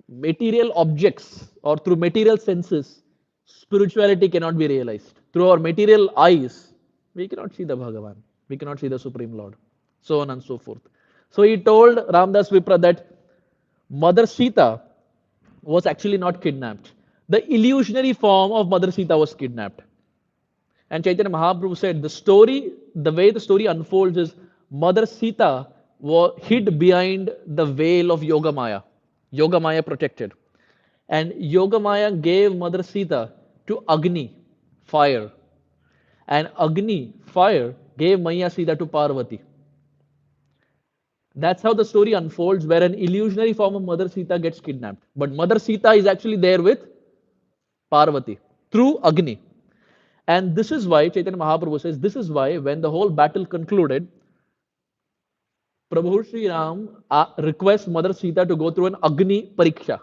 material objects or through material senses, spirituality cannot be realized. Through our material eyes, we cannot see the Bhagavan. We cannot see the Supreme Lord. So on and so forth. So he told Ramdas Vipra that Mother Sita was actually not kidnapped. The illusionary form of Mother Sita was kidnapped. And Chaitanya Mahaprabhu said the way the story unfolds is Mother Sita was hid behind the veil of Yogamaya. Yogamaya protected. And Yogamaya gave Mother Sita to Agni, fire. And Agni, fire, gave Maya Sita to Parvati. That's how the story unfolds, where an illusionary form of Mother Sita gets kidnapped. But Mother Sita is actually there with Parvati through Agni. And this is why Chaitanya Mahaprabhu says, this is why when the whole battle concluded, Prabhu Sri Ram requests Mother Sita to go through an Agni Pariksha.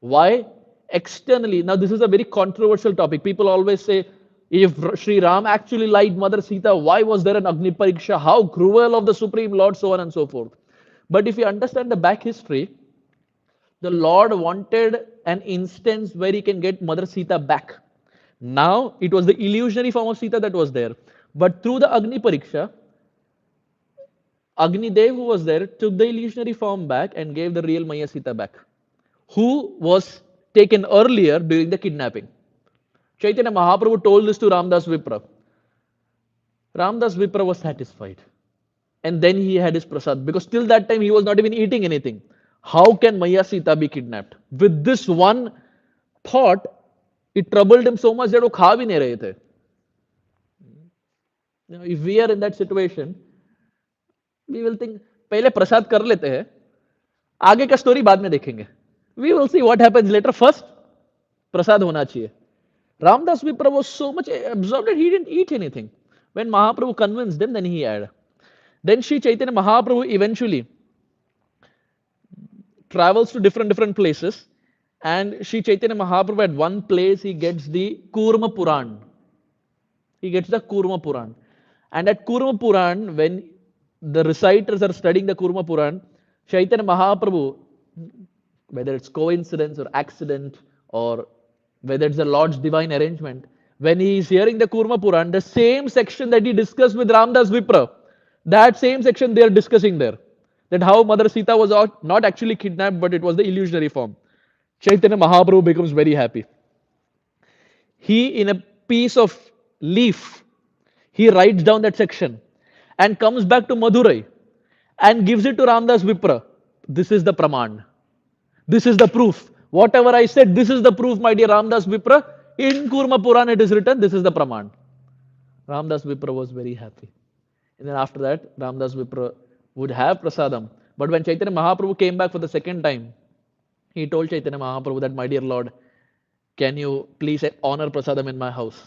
Why? Externally, now this is a very controversial topic. People always say, if Sri Ram actually lied Mother Sita, why was there an Agni Pariksha? How cruel of the Supreme Lord, so on and so forth. But if you understand the back history, the Lord wanted an instance where he can get Mother Sita back. Now, it was the illusionary form of Sita that was there. But through the Agni Pariksha, Agni Dev, who was there, took the illusionary form back and gave the real Maya Sita back, who was taken earlier during the kidnapping. Chaitanya Mahaprabhu told this to Ramdas Vipra. Ramdas Vipra was satisfied. And then he had his prasad, because till that time he was not even eating anything. How can Maya Sita be kidnapped? With this one thought, it troubled him so much that वो खा भी नहीं रहे थे. If we are in that situation, we will think, पहले प्रसाद कर लेते हैं, आगे का स्टोरी बाद में देखेंगे. We will see what happens later. First, prasad होना चाहिए. Ramdas Vipra was so much absorbed that he didn't eat anything. When Mahaprabhu convinced him, then he had. Then Sri Chaitanya Mahaprabhu eventually travels to different places, and Sri Chaitanya Mahaprabhu at one place he gets the Kurma Puran. He gets the Kurma Puran. And at Kurma Puran, when the reciters are studying the Kurma Puran, Chaitanya Mahaprabhu, whether it's coincidence or accident or whether it's the Lord's divine arrangement, when he is hearing the Kurma Puran, the same section that he discussed with Ramdas Vipra, that same section they are discussing there. That how Mother Sita was not actually kidnapped, but it was the illusionary form. Chaitanya Mahaprabhu becomes very happy. He, in a piece of leaf, he writes down that section and comes back to Madurai and gives it to Ramdas Vipra. This is the praman. This is the proof. Whatever I said, this is the proof, my dear Ramdas Vipra. In Kurma Puran it is written, this is the praman. Ramdas Vipra was very happy. And then after that, Ramdas Vipra would have prasadam. But when Chaitanya Mahaprabhu came back for the second time, he told Chaitanya Mahaprabhu that, my dear Lord, can you please honor prasadam in my house?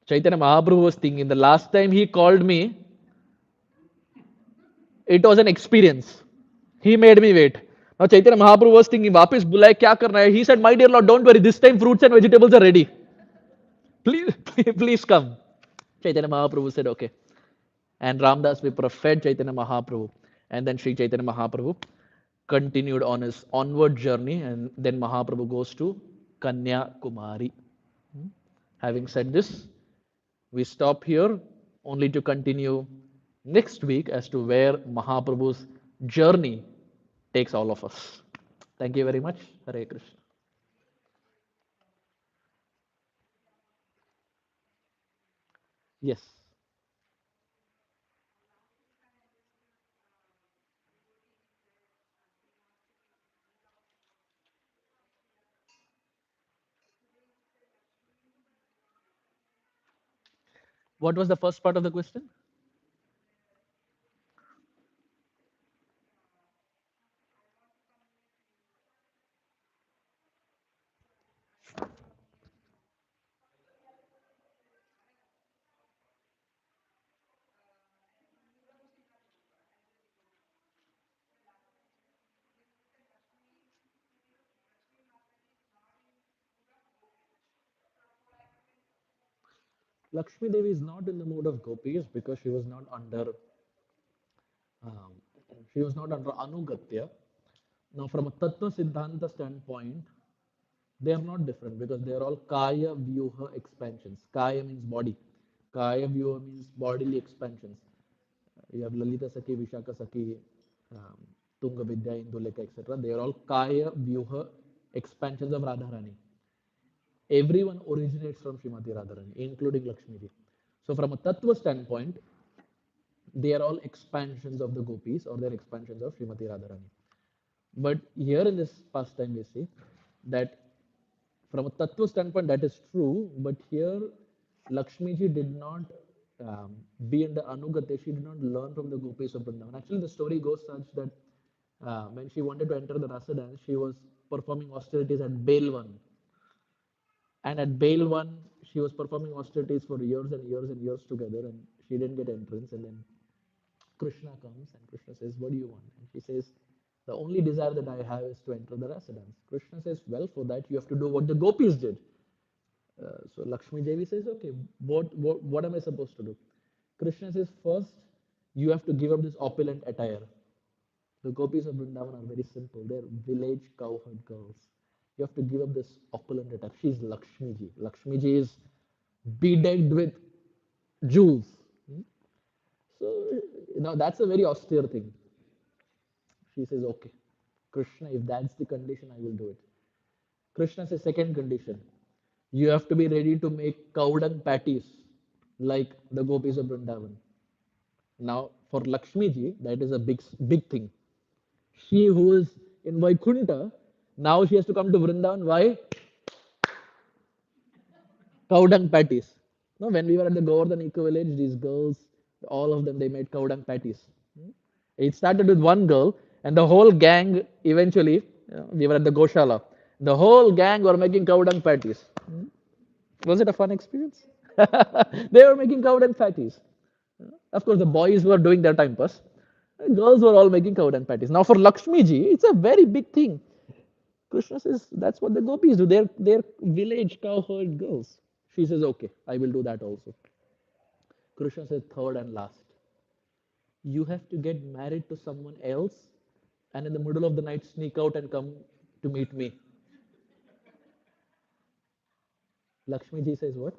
Chaitanya Mahaprabhu was thinking, the last time he called me, it was an experience. He made me wait. Now Chaitanya Mahaprabhu was thinking, वापस बुलाए क्या करना है? He said, my dear Lord, don't worry, this time fruits and vegetables are ready. Please, please come. Chaitanya Mahaprabhu said, okay. And Ramdas Vipra fed Chaitanya Mahaprabhu. And then Sri Chaitanya Mahaprabhu continued on his onward journey. And then Mahaprabhu goes to Kanya Kumari. Having said this, we stop here only to continue next week as to where Mahaprabhu's journey takes all of us. Thank you very much. Hare Krishna. Yes. What was the first part of the question? Lakshmi Devi is not in the mood of gopis because um, she was not under anugatya. Now, from a tattva siddhanta standpoint, they are not different because they are all kaya vyuha expansions. Kaya means body. Kaya vyuha means bodily expansions. You have Lalita Sakhi, Vishaka Sakhi, um, Tunga Vidya, Induleka, etc. They are all kaya vyuha expansions of Radharani. Everyone originates from Srimati Radharani, including Lakshmi ji. So, from a tattva standpoint, they are all expansions of the gopis or they're expansions of Srimati Radharani. But here in this pastime, we see that from a tattva standpoint, that is true. But here, Lakshmi ji did not be in the Anugate. She did not learn from the gopis of Vrindavan. Actually, the story goes such that when she wanted to enter the rasa dance, she was performing austerities at Belwan. And at Belwan, she was performing austerities for years and years and years together, and she didn't get entrance. And then Krishna comes and Krishna says, "What do you want?" And she says, "The only desire that I have is to enter the residence." Krishna says, "Well, for that you have to do what the gopis did." So Lakshmi Devi says, "Okay, what am I supposed to do?" Krishna says, "First, you have to give up this opulent attire." The gopis of Vrindavan are very simple. They're village cowherd girls. You have to give up this opulent attire. She's Lakshmi Ji. Lakshmi Ji is bedecked with jewels. Hmm? So, that's a very austere thing. She says, "Okay, Krishna, if that's the condition, I will do it." Krishna says, "Second condition, you have to be ready to make cow dung patties like the gopis of Vrindavan." Now, for Lakshmi ji, that is a big thing. She who is in Vaikunta, now she has to come to Vrindavan. Why? Cow dung patties. No, when we were at the Govardhan Eco Village, these girls, all of them, they made cow dung patties. It started with one girl, and the whole gang eventually, we were at the Goshala. The whole gang were making cow dung patties. Was it a fun experience? They were making cow dung patties. Of course, the boys were doing their time pass. The girls were all making cow dung patties. Now, for Lakshmi ji, it's a very big thing. Krishna says that's what the gopis do. They're village cowherd girls. She says, "Okay, I will do that also." Krishna says, third and last, you have to get married to someone else and in the middle of the night sneak out and come to meet me. Lakshmi ji says, "What?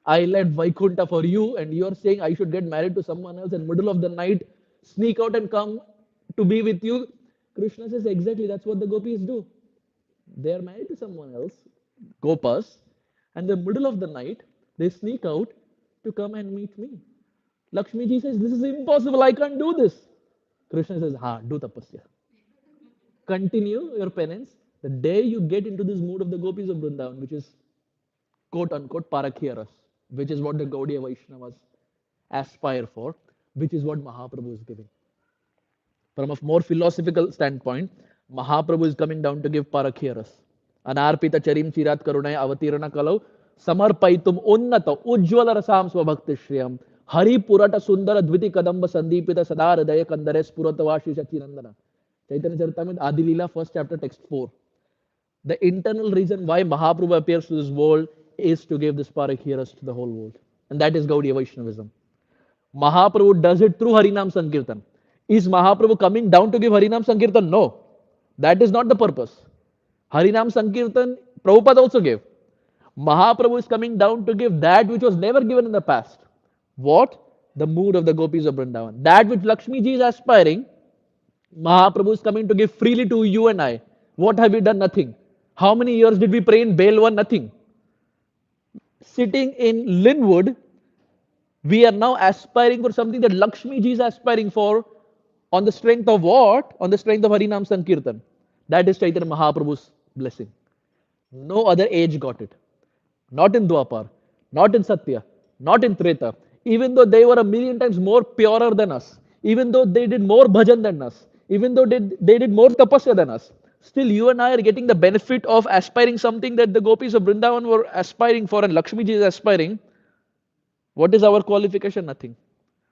I led Vaikunta for you, and you're saying I should get married to someone else and middle of the night sneak out and come to be with you?" Krishna says, "Exactly, that's what the gopis do. They are married to someone else, gopas, and in the middle of the night, they sneak out to come and meet me." Lakshmi ji says, "This is impossible. I can't do this." Krishna says, "Ha, do tapasya. Continue your penance. The day you get into this mood of the gopis of Vrindavan, which is quote unquote parakhiras, which is what the Gaudiya Vaishnavas aspire for, which is what Mahaprabhu is giving. From a more philosophical standpoint, Mahaprabhu is coming down to give parakhiras. Anarpita charim chirat karunay avatirana kalau samarpaitum unnata ujjwala rasam swabhakti shriyam hari purata sundara dviti kadamba sandipita sadaradaya kandare spurata vashi chachinandana. Chaitanya Charitamrita Adi Leela, first chapter, text 4. The internal reason why Mahaprabhu appears to this world is to give this parakhiras to the whole world. And that is Gaudiya Vaishnavism. Mahaprabhu does it through Harinam Sankirtan. Is Mahaprabhu coming down to give Harinam Sankirtan? No. That is not the purpose. Harinam Sankirtan, Prabhupada also gave. Mahaprabhu is coming down to give that which was never given in the past. What? The mood of the gopis of Vrindavan. That which Lakshmi ji is aspiring, Mahaprabhu is coming to give freely to you and I. What have we done? Nothing. How many years did we pray in Belwan? Nothing. Sitting in Lynnwood, we are now aspiring for something that Lakshmi ji is aspiring for on the strength of what? On the strength of Harinam Sankirtan. That is Chaitanya Mahaprabhu's blessing. No other age got it. Not in Dwapar, not in Satya. not in Treta. Even though they were a million times more purer than us, even though they did more bhajan than us, even though they did more tapasya than us, still you and I are getting the benefit of aspiring something that the gopis of Vrindavan were aspiring for and Lakshmi ji is aspiring. What is our qualification? Nothing.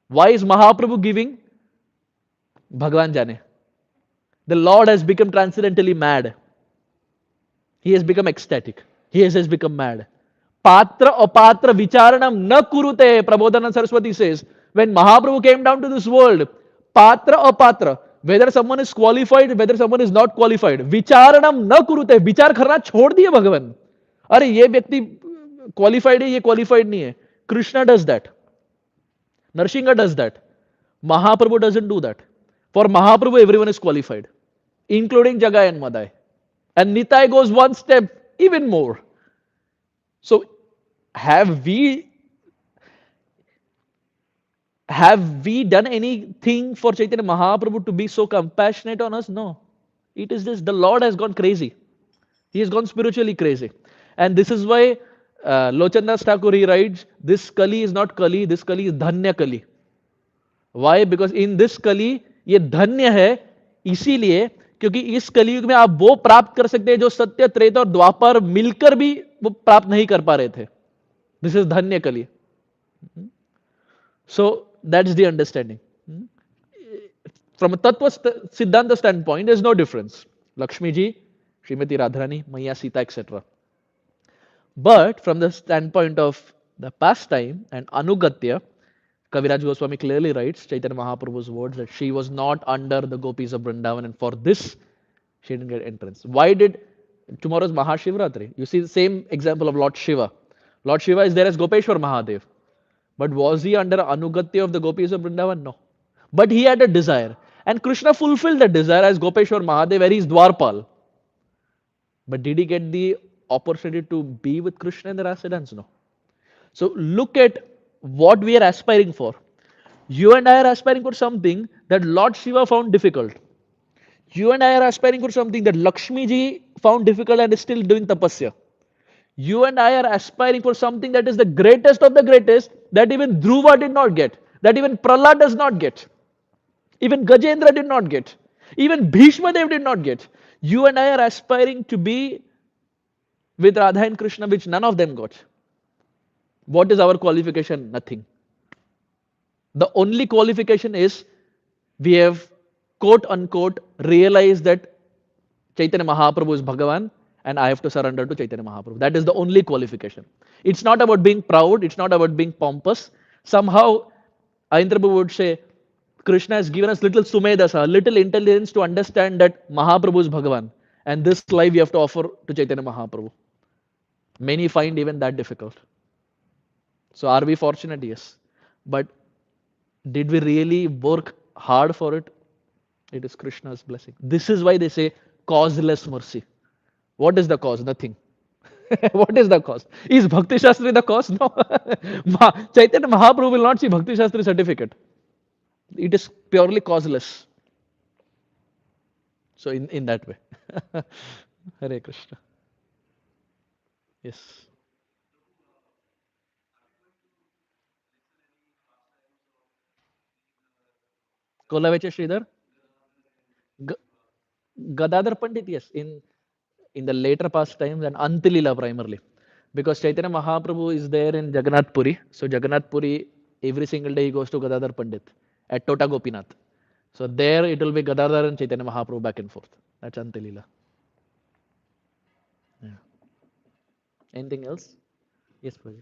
Why is Mahaprabhu giving? Bhagwan Jane. The Lord has become transcendently mad. He has become ecstatic. Has become mad. Patra apatra vicharanam na kurute, Prabodhana Saraswati says. When Mahaprabhu came down to this world, patra apatra, whether someone is qualified, whether someone is not qualified, vicharanam na kurute, विचार करना छोड़ दिए भगवान. अरे ये व्यक्ति qualified है, ये क्वालिफाइड नहीं है. Krishna does that. Narsinga does that. Mahaprabhu doesn't do that. For Mahaprabhu, everyone is qualified, including Jagai and Madai. And Nitai goes one step even more. So, have we have we done anything for Chaitanya Mahaprabhu to be so compassionate on us? No. It is just the Lord has gone crazy. He has gone spiritually crazy. And this is why Lochandas Thakur he writes, this Kali is not Kali, this Kali is Dhanya Kali. Why? Because in this Kali, ये धन्य है इसीलिए क्योंकि इस कलयुग में आप वो प्राप्त कर सकते हैं जो सत्य त्रेता और द्वापर मिलकर भी वो प्राप्त नहीं कर पा रहे थे. दिस इज धन्य कली. So that's the understanding. From a Tattva Siddhanta standpoint, there's no difference. Lakshmi ji, Srimati Radharani, Maya Sita, etc. But from the standpoint of the pastime and Anugatya, Kaviraj Goswami clearly writes Chaitanya Mahaprabhu's words that she was not under the gopis of Vrindavan, and for this she didn't get entrance. Why did tomorrow's Mahashivratri? You see the same example of Lord Shiva. Lord Shiva is there as Gopeshwar Mahadev. But was he under Anugatya of the gopis of Vrindavan? No. But he had a desire. And Krishna fulfilled that desire as Gopeshwar Mahadev, where he is Dwarpal. But did he get the opportunity to be with Krishna in the Rasa dance? No. So look at what we are aspiring for. You and I are aspiring for something that Lord Shiva found difficult. You and I are aspiring for something that Lakshmi ji found difficult and is still doing tapasya. You and I are aspiring for something that is the greatest of the greatest that even Dhruva did not get, that even Prahlad does not get, even Gajendra did not get, even Bhishma Dev did not get. You and I are aspiring to be with Radha and Krishna, which none of them got. What is our qualification? Nothing. The only qualification is we have quote unquote realized that Chaitanya Mahaprabhu is Bhagavan and I have to surrender to Chaitanya Mahaprabhu. That is the only qualification. It's not about being proud, it's not about being pompous. Somehow, Ayendra Prabhu would say, Krishna has given us little sumedasa, little intelligence to understand that Mahaprabhu is Bhagavan. And this life we have to offer to Chaitanya Mahaprabhu. Many find even that difficult. So are we fortunate? Yes. But did we really work hard for it? It is Krishna's blessing. This is why they say causeless mercy. What is the cause? Nothing. What is the cause? Is Bhakti Shastri the cause? No. Chaitanya Mahaprabhu will not see Bhakti Shastri certificate. It is purely causeless. So in that way. Hare Krishna. Yes. Kolavecha Sridhar? G- Gadadhar Pandit, yes. In the later past times and Antilila primarily. Because Chaitanya Mahaprabhu is there in Jagannath Puri. So Jagannath Puri, every single day he goes to Gadadhar Pandit at Tota Gopinath. So there it will be Gadadhar and Chaitanya Mahaprabhu back and forth. That's Antilila. Yeah. Anything else? Yes, Prabhu.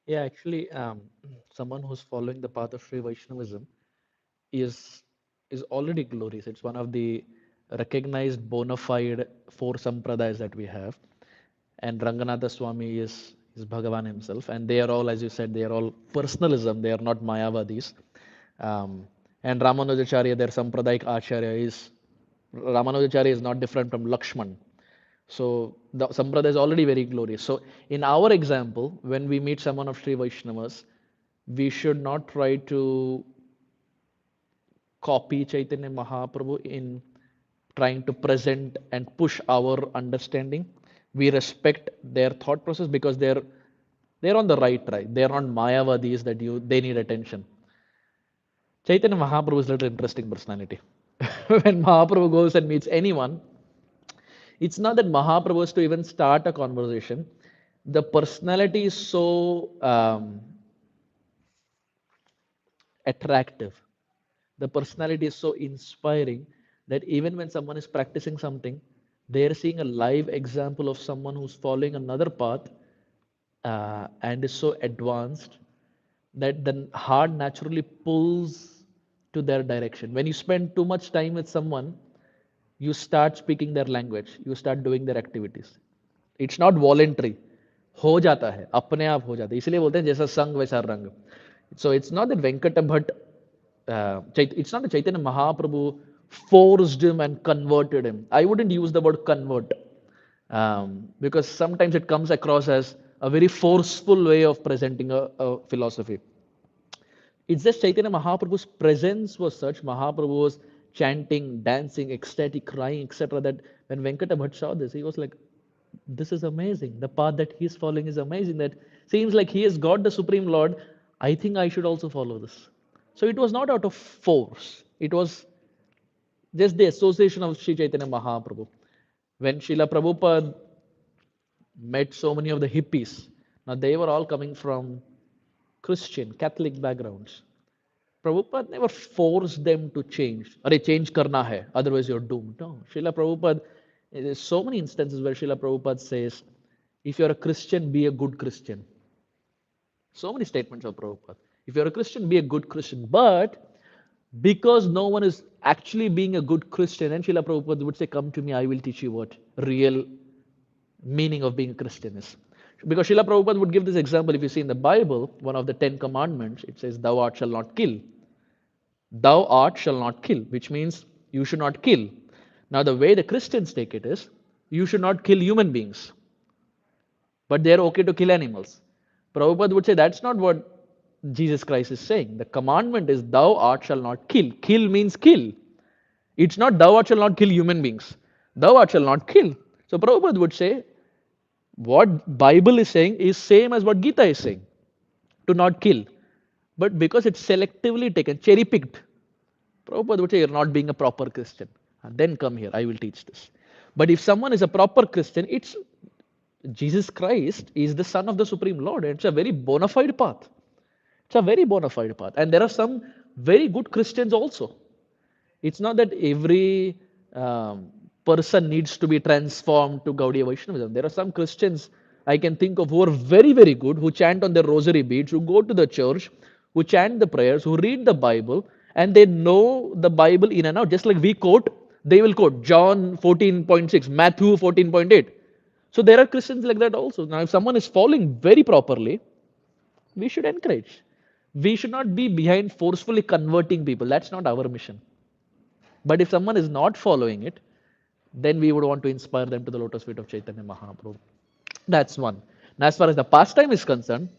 Yeah, actually, someone who's following the path of Sri Vaishnavism is is already glorious. It's one of the recognized bona fide four sampradayas that we have. And Ranganatha Swami is Bhagavan himself. And they are all, as you said, they are all personalism. They are not Mayavadis. And Ramanujacharya, their Sampradayak Acharya, is Ramanujacharya is not different from Lakshman. So the Sampradaya is already very glorious. So in our example, when we meet someone of Sri Vaishnavas, we should not try to copy Chaitanya Mahaprabhu in trying to present and push our understanding. We respect their thought process because they're on the right track. They're not Mayavadis that they need attention. Chaitanya Mahaprabhu is a little interesting personality. When Mahaprabhu goes and meets anyone, it's not that Mahaprabhu has to even start a conversation. The personality is so attractive. The personality is so inspiring that even when someone is practicing something, they're seeing a live example of someone who's following another path and is so advanced that the heart naturally pulls to their direction. When you spend too much time with someone, you start speaking their language, you start doing their activities. It's not voluntary. हो जाता है, अपने आप हो जाता है. इसलिए बोलते हैं जैसा संग वैसा रंग. So it's not that Venkata Bhatt, it's not that Chaitanya Mahaprabhu forced him and converted him. I wouldn't use the word convert because sometimes it comes across as a very forceful way of presenting a philosophy. It's just Chaitanya Mahaprabhu's presence was such. Mahaprabhu was chanting, dancing, ecstatic, crying, etc. That when Venkata Bhatt saw this, he was like, this is amazing. The path that he's following is amazing. That seems like he has got the Supreme Lord. I think I should also follow this. So it was not out of force. It was just the association of Sri Chaitanya Mahaprabhu. When Srila Prabhupada met so many of the hippies, now they were all coming from Christian, Catholic backgrounds. Prabhupada never forced them to change. Arey, change karna hai, otherwise you're doomed. No. Srila Prabhupada, there's so many instances where Srila Prabhupada says, if you're a Christian, be a good Christian. So many statements of Prabhupada. If you're a Christian, be a good Christian. But because no one is actually being a good Christian, and Srila Prabhupada would say, come to me, I will teach you what real meaning of being a Christian is. Because Srila Prabhupada would give this example, if you see in the Bible, one of the 10 commandments, it says, thou art shall not kill. Thou art shall not kill, which means you should not kill. Now, the way the Christians take it is, you should not kill human beings, but they are okay to kill animals. Prabhupada would say that's not what Jesus Christ is saying. The commandment is, thou art shall not kill. Kill means kill. It's not thou art shall not kill human beings. Thou art shall not kill. So Prabhupada would say, what Bible is saying is same as what Gita is saying, to not kill. But because it's selectively taken, cherry picked, Prabhupada would say you're not being a proper Christian. And then come here, I will teach this. But if someone is a proper Christian, it's Jesus Christ is the Son of the Supreme Lord. It's a very bona fide path. It's a very bona fide path. And there are some very good Christians also. It's not that every person needs to be transformed to Gaudiya Vaishnavism. There are some Christians I can think of who are very, very good, who chant on their rosary beads, who go to the church, who chant the prayers, who read the Bible, and they know the Bible in and out. Just like we quote, they will quote John 14.6, Matthew 14.8. So there are Christians like that also. Now, if someone is following very properly, we should encourage. We should not be behind forcefully converting people. That's not our mission. But if someone is not following it, then we would want to inspire them to the lotus feet of Chaitanya Mahaprabhu. That's one. Now, as far as the pastime is concerned,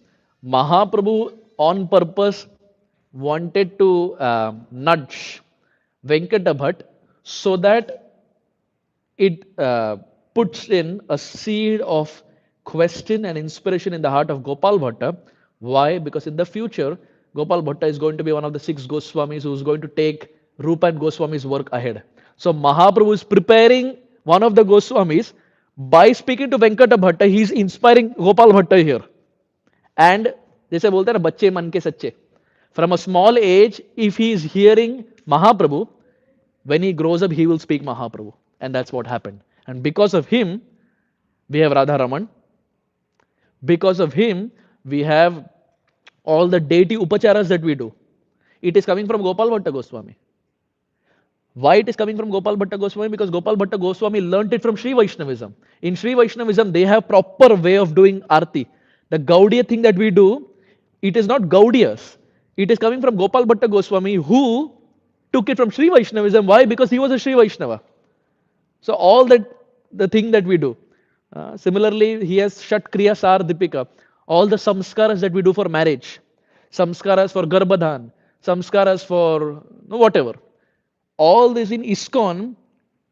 Mahaprabhu on purpose wanted to nudge Venkata Bhatt so that it puts in a seed of question and inspiration in the heart of Gopal Bhatta. Why? Because in the future, Gopal Bhatta is going to be one of the 6 Goswamis who is going to take Rupa and Goswami's work ahead. So Mahaprabhu is preparing one of the Goswamis by speaking to Venkata Bhatta. He is inspiring Gopal Bhatta here. And जैसे बोलते हैं ना बच्चे मन के सच्चे, from a small age, if he is hearing Mahaprabhu, when he grows up, he will speak Mahaprabhu. And that's what happened. And because of him, we have Radha Raman. Because of him, we have All the deity upacharas that we do, it is coming from Gopal Bhatta Goswami. Why it is coming from Gopal Bhatta Goswami? Because Gopal Bhatta Goswami learnt it from Sri Vaishnavism. In Sri Vaishnavism, they have proper way of doing arti. The Gaudiya thing that we do, it is not Gaudiyas. It is coming from Gopal Bhatta Goswami, who took it from Sri Vaishnavism. Why? Because he was a Sri Vaishnava. So all that, the thing that we do. Similarly, he has Shat Kriya Sar Dipika. All the samskaras that we do for marriage, samskaras for Garbhadhan, samskaras for whatever. All this in ISKCON,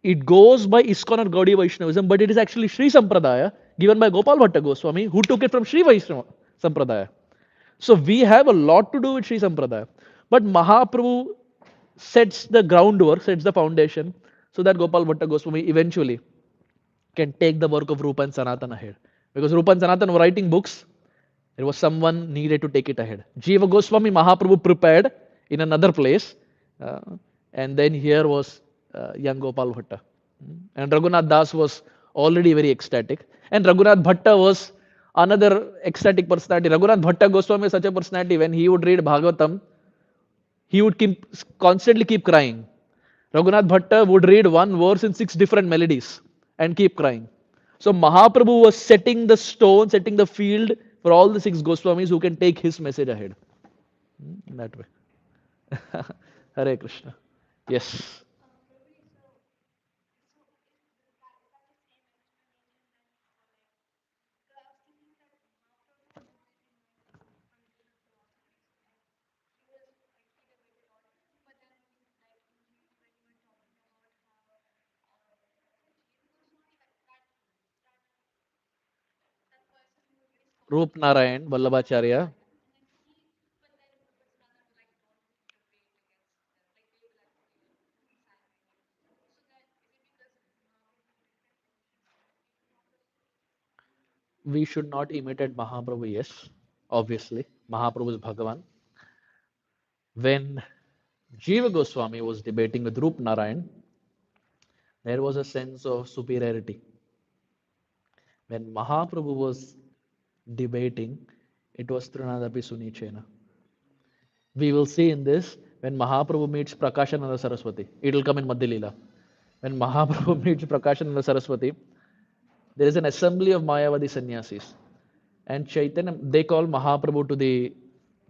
it goes by ISKCON or Gaudiya Vaishnavism, but it is actually Sri Sampradaya given by Gopal Bhatta Goswami, who took it from Sri Vaishnava Sampradaya. So we have a lot to do with Sri Sampradaya. But Mahaprabhu sets the groundwork, sets the foundation, so that Gopal Bhatta Goswami eventually can take the work of Rupa and Sanatan ahead. Because Rupa and Sanatan were writing books, there was someone needed to take it ahead. Jiva Goswami Mahaprabhu prepared in another place, uh, and then here was young Gopal Bhatta. And Raghunath Das was already very ecstatic. And Raghunath Bhatta was another ecstatic personality. Raghunath Bhatta Goswami is such a personality, when he would read Bhagavatam, he would constantly keep crying. Raghunath Bhatta would read one verse in 6 different melodies and keep crying. So Mahaprabhu was setting the stone, setting the field for all the 6 Goswamis who can take his message ahead. In that way. Hare Krishna. Yes. Rup Narayan, Vallabhacharya. We should not imitate Mahaprabhu, yes, obviously. Mahaprabhu is Bhagavan. When Jiva Goswami was debating with Rup Narayan, there was a sense of superiority. When Mahaprabhu was debating, it was Trinadapi Sunichena. We will see in this when Mahaprabhu meets Prakashananda Saraswati. It will come in Madhya Leela. When Mahaprabhu meets Prakashananda Saraswati, there is an assembly of Mayavadi sannyasis. And Chaitanya, they call Mahaprabhu to the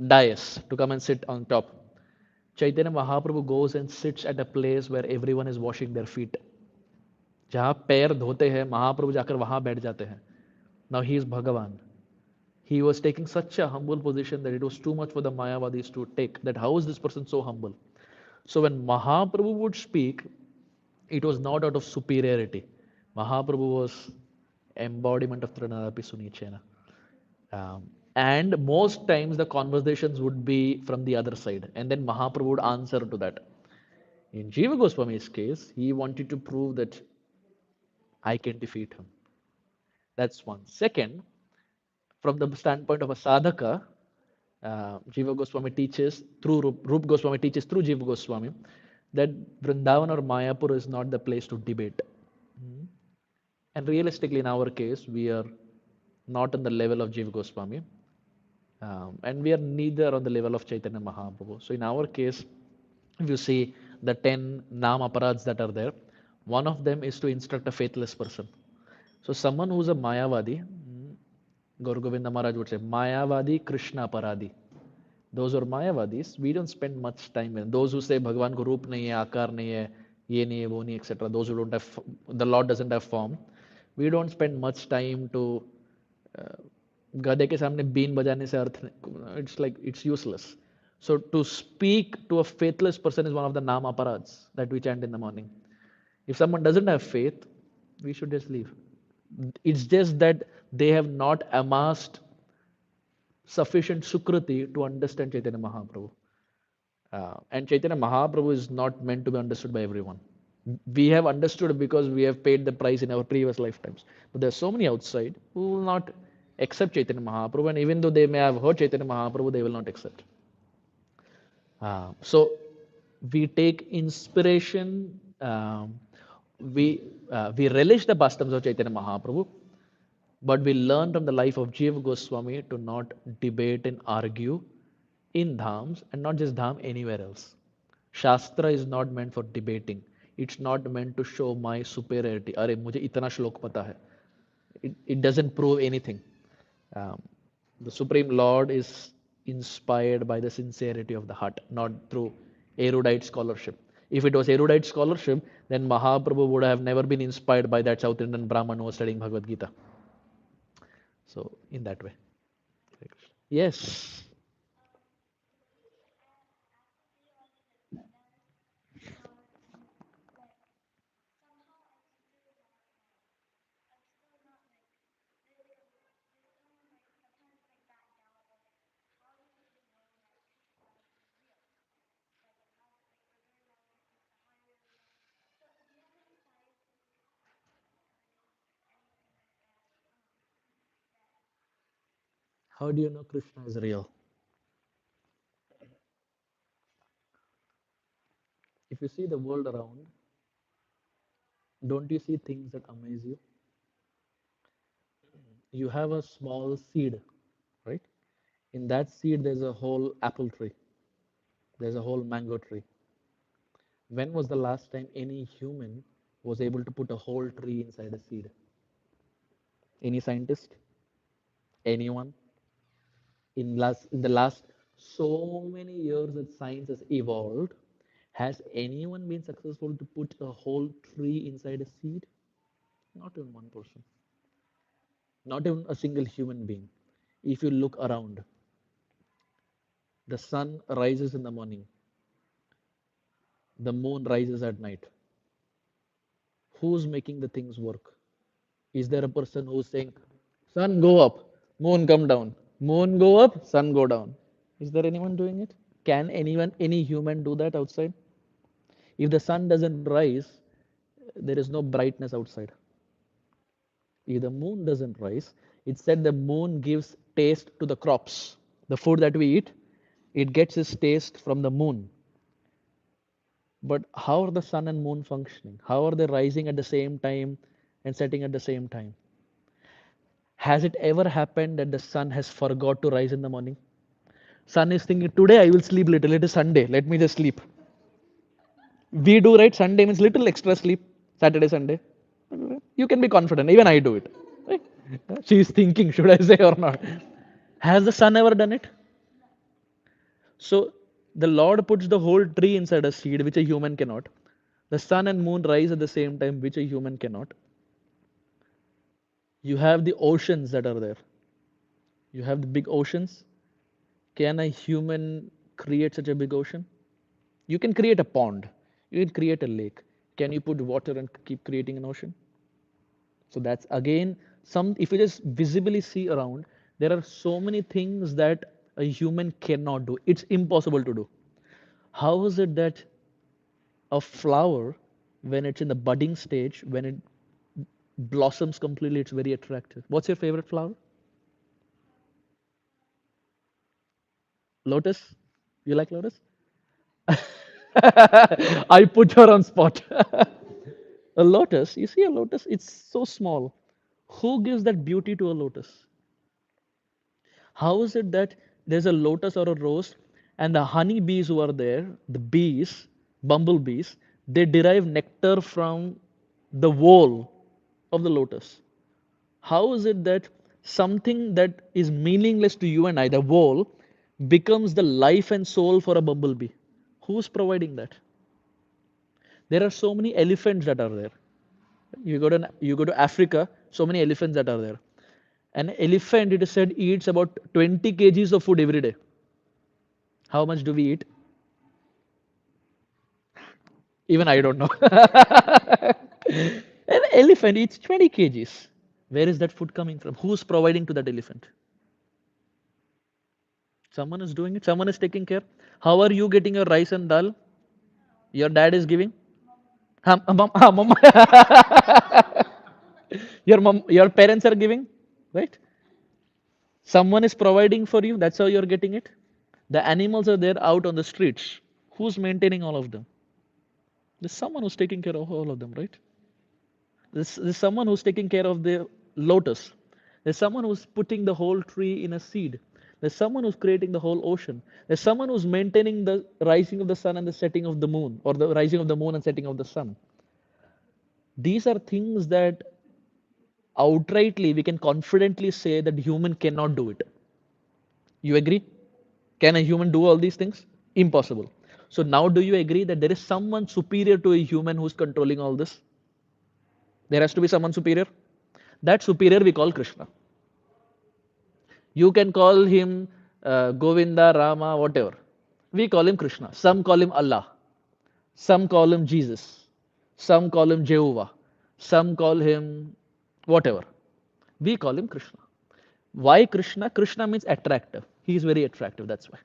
dais to come and sit on top. Chaitanya Mahaprabhu goes and sits at a place where everyone is washing their feet. जहाँ पैर धोते हैं महाप्रभु जाकर वहां बैठ जाते हैं. Now he is Bhagavan. He was taking such a humble position that it was too much for the Mayavadis to take. That how is this person so humble? So when Mahaprabhu would speak, it was not out of superiority. Mahaprabhu was embodiment of Trinadapi Sunichena. And most times the conversations would be from the other side. And then Mahaprabhu would answer to that. In Jiva Goswami's case, he wanted to prove that I can defeat him. That's one. Second, from the standpoint of a sadhaka, Jiva Goswami teaches through Rup Goswami teaches through Jiva Goswami that Vrindavan or Mayapur is not the place to debate. And realistically, in our case, we are not on the level of Jiva Goswami, and we are neither on the level of Chaitanya Mahaprabhu. So in our case, if you see the 10 Nam Aparads that are there, one of them is to instruct a faithless person. So someone who's a Mayavadi, Gaur Govinda Maharaj would say, Mayavadi Krishna Paradi. Those who are Mayavadis, we don't spend much time with. Those who say Bhagavan ko roop nahi hai, akar nahi hai, ye nahi hai, wo nahi, etc. Those who don't have, the Lord doesn't have form. We don't spend much time to गधे के सामने been बजाने से अर्थ it's like it's useless. So to speak to a faithless person is one of the nam aparads that we chant in the morning. If someone doesn't have faith, we should just leave. It's just that they have not amassed sufficient sukriti to understand Chaitanya Mahaprabhu. And Chaitanya Mahaprabhu is not meant to be understood by everyone. We have understood because we have paid the price in our previous lifetimes. But there are so many outside who will not accept Chaitanya Mahaprabhu, and even though they may have heard Chaitanya Mahaprabhu, they will not accept. So we take inspiration, we relish the pastimes of Chaitanya Mahaprabhu, but we learn from the life of Jiva Goswami to not debate and argue, in dhams, and not just dham, anywhere else. Shastra is not meant for debating. It's not meant to show my superiority. अरे मुझे इतना श्लोक पता है. It doesn't prove anything. Um, the Supreme Lord is inspired by the sincerity of the heart, not through erudite scholarship. If it was erudite scholarship, then Mahaprabhu would have never been inspired by that South Indian Brahman who was studying Bhagavad Gita. So, in that way. Yes. How do you know Krishna is real? If you see the world around, don't you see things that amaze you? You have a small seed, right? In that seed, there's a whole apple tree, there's a whole mango tree. When was the last time any human was able to put a whole tree inside a seed? Any scientist? Anyone? In the last so many years that science has evolved, has anyone been successful to put a whole tree inside a seed? Not even one person. Not even a single human being. If you look around, the sun rises in the morning, the moon rises at night. Who's making the things work? Is there a person who's saying, sun go up, moon come down, moon go up, sun go down? Is there anyone doing it? Can anyone, any human do that outside? If the sun doesn't rise, there is no brightness outside. If the moon doesn't rise, it said the moon gives taste to the crops. The food that we eat, it gets its taste from the moon. But how are the sun and moon functioning? How are they rising at the same time and setting at the same time? Has it ever happened that the sun has forgot to rise in the morning? Sun is thinking, today I will sleep little. It is Sunday. Let me just sleep. We do, right? Sunday means little extra sleep. Saturday, Sunday. You can be confident. Even I do it. Right? She is thinking, should I say or not? Has the sun ever done it? So the Lord puts the whole tree inside a seed, which a human cannot. The sun and moon rise at the same time, which a human cannot. You have the oceans that are there. You have the big oceans. Can a human create such a big ocean? You can create a pond. You can create a lake. Can you put water and keep creating an ocean? So that's again some, if you just visibly see around, there are so many things that a human cannot do. It's impossible to do. How is it that a flower, when it's in the budding stage, when it blossoms completely, it's very attractive? What's your favorite flower? Lotus? You like lotus? I put her on spot. A lotus, you see a lotus, it's so small. Who gives that beauty to a lotus? How is it that there's a lotus or a rose and the honey bees who are there, the bees, bumblebees, they derive nectar from the wall of the lotus? How is it that something that is meaningless to you and I, the wall, becomes the life and soul for a bumblebee? Who's providing that? There are so many elephants that are there. You go to Africa, so many elephants that are there. An elephant, it is said, eats about 20 kgs of food every day. How much do we eat? Even I don't know. An elephant eats 20 kgs. Where is that food coming from? Who's providing to that elephant? Someone is doing it. Someone is taking care. How are you getting your rice and dal? Your dad is giving. Mom. Your parents are giving, right? Someone is providing for you. That's how you're getting it. The animals are there out on the streets. Who's maintaining all of them? There's someone who's taking care of all of them, right? There's someone who's taking care of the lotus. There's someone who's putting the whole tree in a seed. There's someone who's creating the whole ocean. There's someone who's maintaining the rising of the sun and the setting of the moon, or the rising of the moon and setting of the sun. These are things that outrightly we can confidently say that human cannot do it. You agree? Can a human do all these things? Impossible. So now do you agree that there is someone superior to a human who's controlling all this? There has to be someone superior. That superior we call Krishna. You can call him Govinda, Rama, whatever. We call him Krishna. Some call him Allah. Some call him Jesus. Some call him Jehovah. Some call him whatever. We call him Krishna. Why Krishna? Krishna means attractive. He is very attractive, that's why.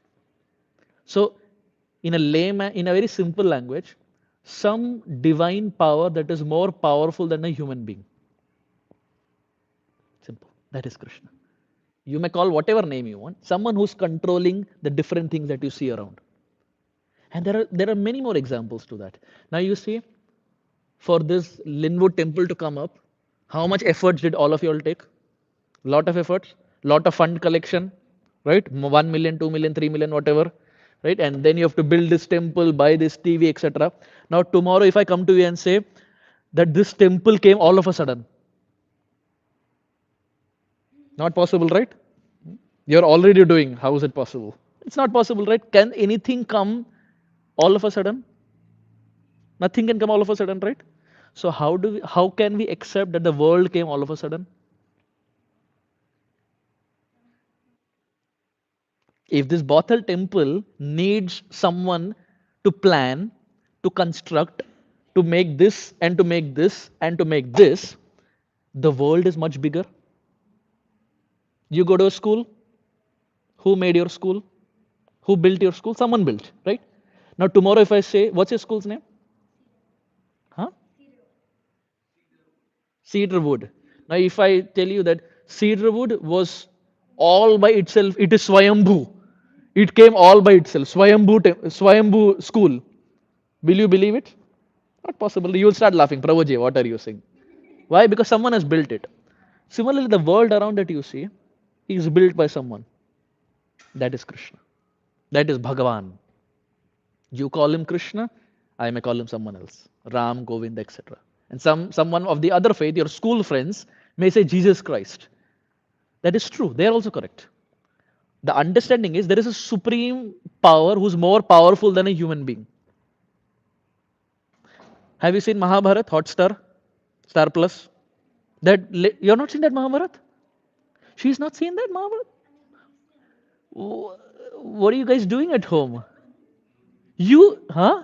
So, in a very simple language, some divine power that is more powerful than a human being. Simple. That is Krishna. You may call whatever name you want. Someone who's controlling the different things that you see around. And there are many more examples to that. Now you see, for this Lynnwood temple to come up, how much efforts did all of you all take? Lot of efforts, lot of fund collection, right? 1 million, 2 million, 3 million, whatever, right? And then you have to build this temple, buy this TV, etc. Now tomorrow if I come to you and say that this temple came all of a sudden, not possible, right? You're already doing, how is it possible? It's not possible, right? Can anything come all of a sudden? Nothing can come all of a sudden, right? So how can we accept that the world came all of a sudden? If this Bothal temple needs someone to plan, to construct, to make this and to make this and to make this, the world is much bigger. You go to a school, who made your school? Who built your school? Someone built, right? Now tomorrow if I say, what's your school's name? Huh? Cedarwood. Now if I tell you that Cedarwood was all by itself, it is Swayambhu. It came all by itself. Swayambhu school. Will you believe it? Not possible. You will start laughing. Prabhuji, what are you saying? Why? Because someone has built it. Similarly, the world around that you see is built by someone. That is Krishna. That is Bhagavan. You call him Krishna, I may call him someone else. Ram, Govind, etc. And someone of the other faith, your school friends, may say Jesus Christ. That is true. They are also correct. The understanding is there is a supreme power who's more powerful than a human being. Have you seen Mahabharat, Hotstar, Star Plus? You have not seen that Mahabharat? She's not seen that Mahabharat? What are you guys doing at home? You, huh?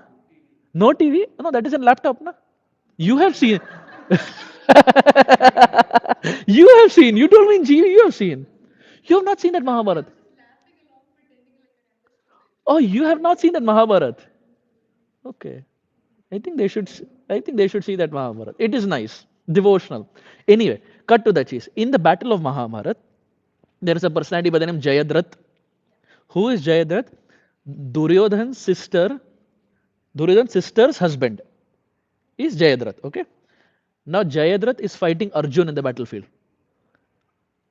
No TV? No, that is a laptop, na? You have seen. You have seen. You told me in GV you have seen. You have not seen that Mahabharat. Oh, you have not seen that Mahabharat. Okay. I think they should. I think they should see that Mahabharat. It is nice, devotional. Anyway, cut to the chase. In the Battle of Mahabharat, there is a personality by the name Jayadratha. Who is Jayadratha? Duryodhan's sister's husband is Jayadratha. Okay. Now Jayadratha is fighting Arjun in the battlefield,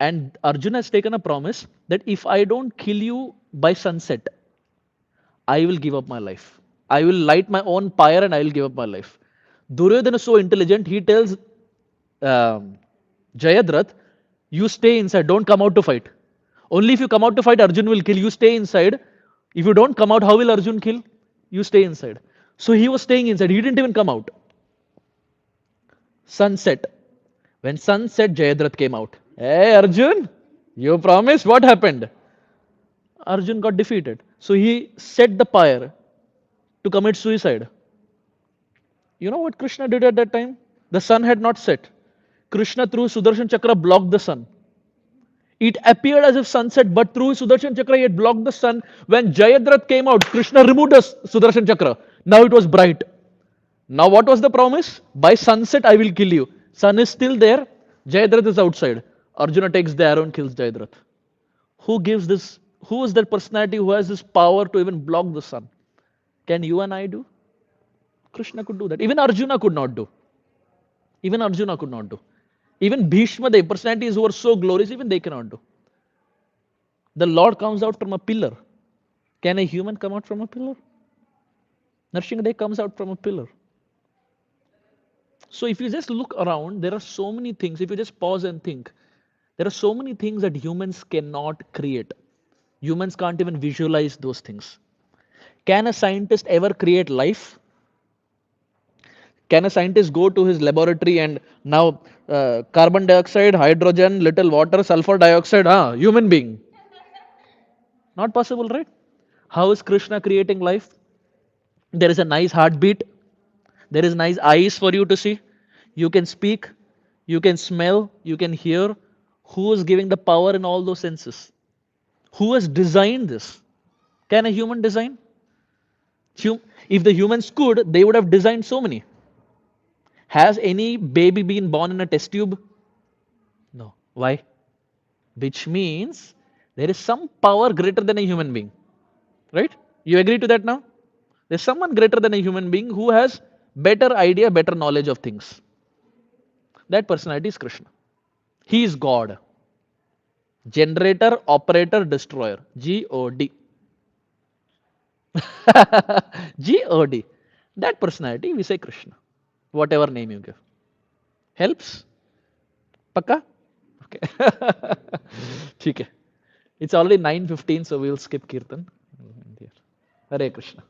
and Arjun has taken a promise that if I don't kill you by sunset, I will give up my life. I will light my own pyre and I will give up my life. Duryodhana is so intelligent, he tells Jayadratha, you stay inside, don't come out to fight. Only if you come out to fight, Arjun will kill. You stay inside. If you don't come out, how will Arjun kill? You stay inside. So he was staying inside. He didn't even come out. Sunset. When sunset, Jayadratha came out. Hey Arjun, you promised. What happened? Arjun got defeated. So he set the pyre to commit suicide. You know what Krishna did at that time? The sun had not set. Krishna through Sudarshan Chakra blocked the sun. It appeared as if sunset, but through Sudarshan Chakra he had blocked the sun. When Jayadratha came out, Krishna removed the Sudarshan Chakra. Now it was bright. Now what was the promise? By sunset I will kill you. Sun is still there. Jayadratha is outside. Arjuna takes the arrow and kills Jayadratha. Who gives this? Who is that personality who has this power to even block the sun? Can you and I do? Krishna could do that. Even Arjuna could not do. Even Arjuna could not do. Even Bhishma, the personalities who are so glorious, even they cannot do. The Lord comes out from a pillar. Can a human come out from a pillar? Narsingadev comes out from a pillar. So if you just look around, there are so many things. If you just pause and think, there are so many things that humans cannot create. Humans can't even visualize those things. Can a scientist ever create life? Can a scientist go to his laboratory and now carbon dioxide, hydrogen, little water, sulfur dioxide, human being? Not possible, right? How is Krishna creating life? There is a nice heartbeat. There is nice eyes for you to see. You can speak. You can smell. You can hear. Who is giving the power in all those senses? Who has designed this? Can a human design? If the humans could, they would have designed so many. Has any baby been born in a test tube? No. Why? Which means there is some power greater than a human being. Right? You agree to that now? There's someone greater than a human being who has better idea, better knowledge of things. That personality is Krishna. He is God. Generator, operator, destroyer. God. God. That personality we say Krishna. Whatever name you give. Helps? Pakka? Okay. ठीक है. It's already 9:15, so we'll skip Kirtan. Hare Krishna.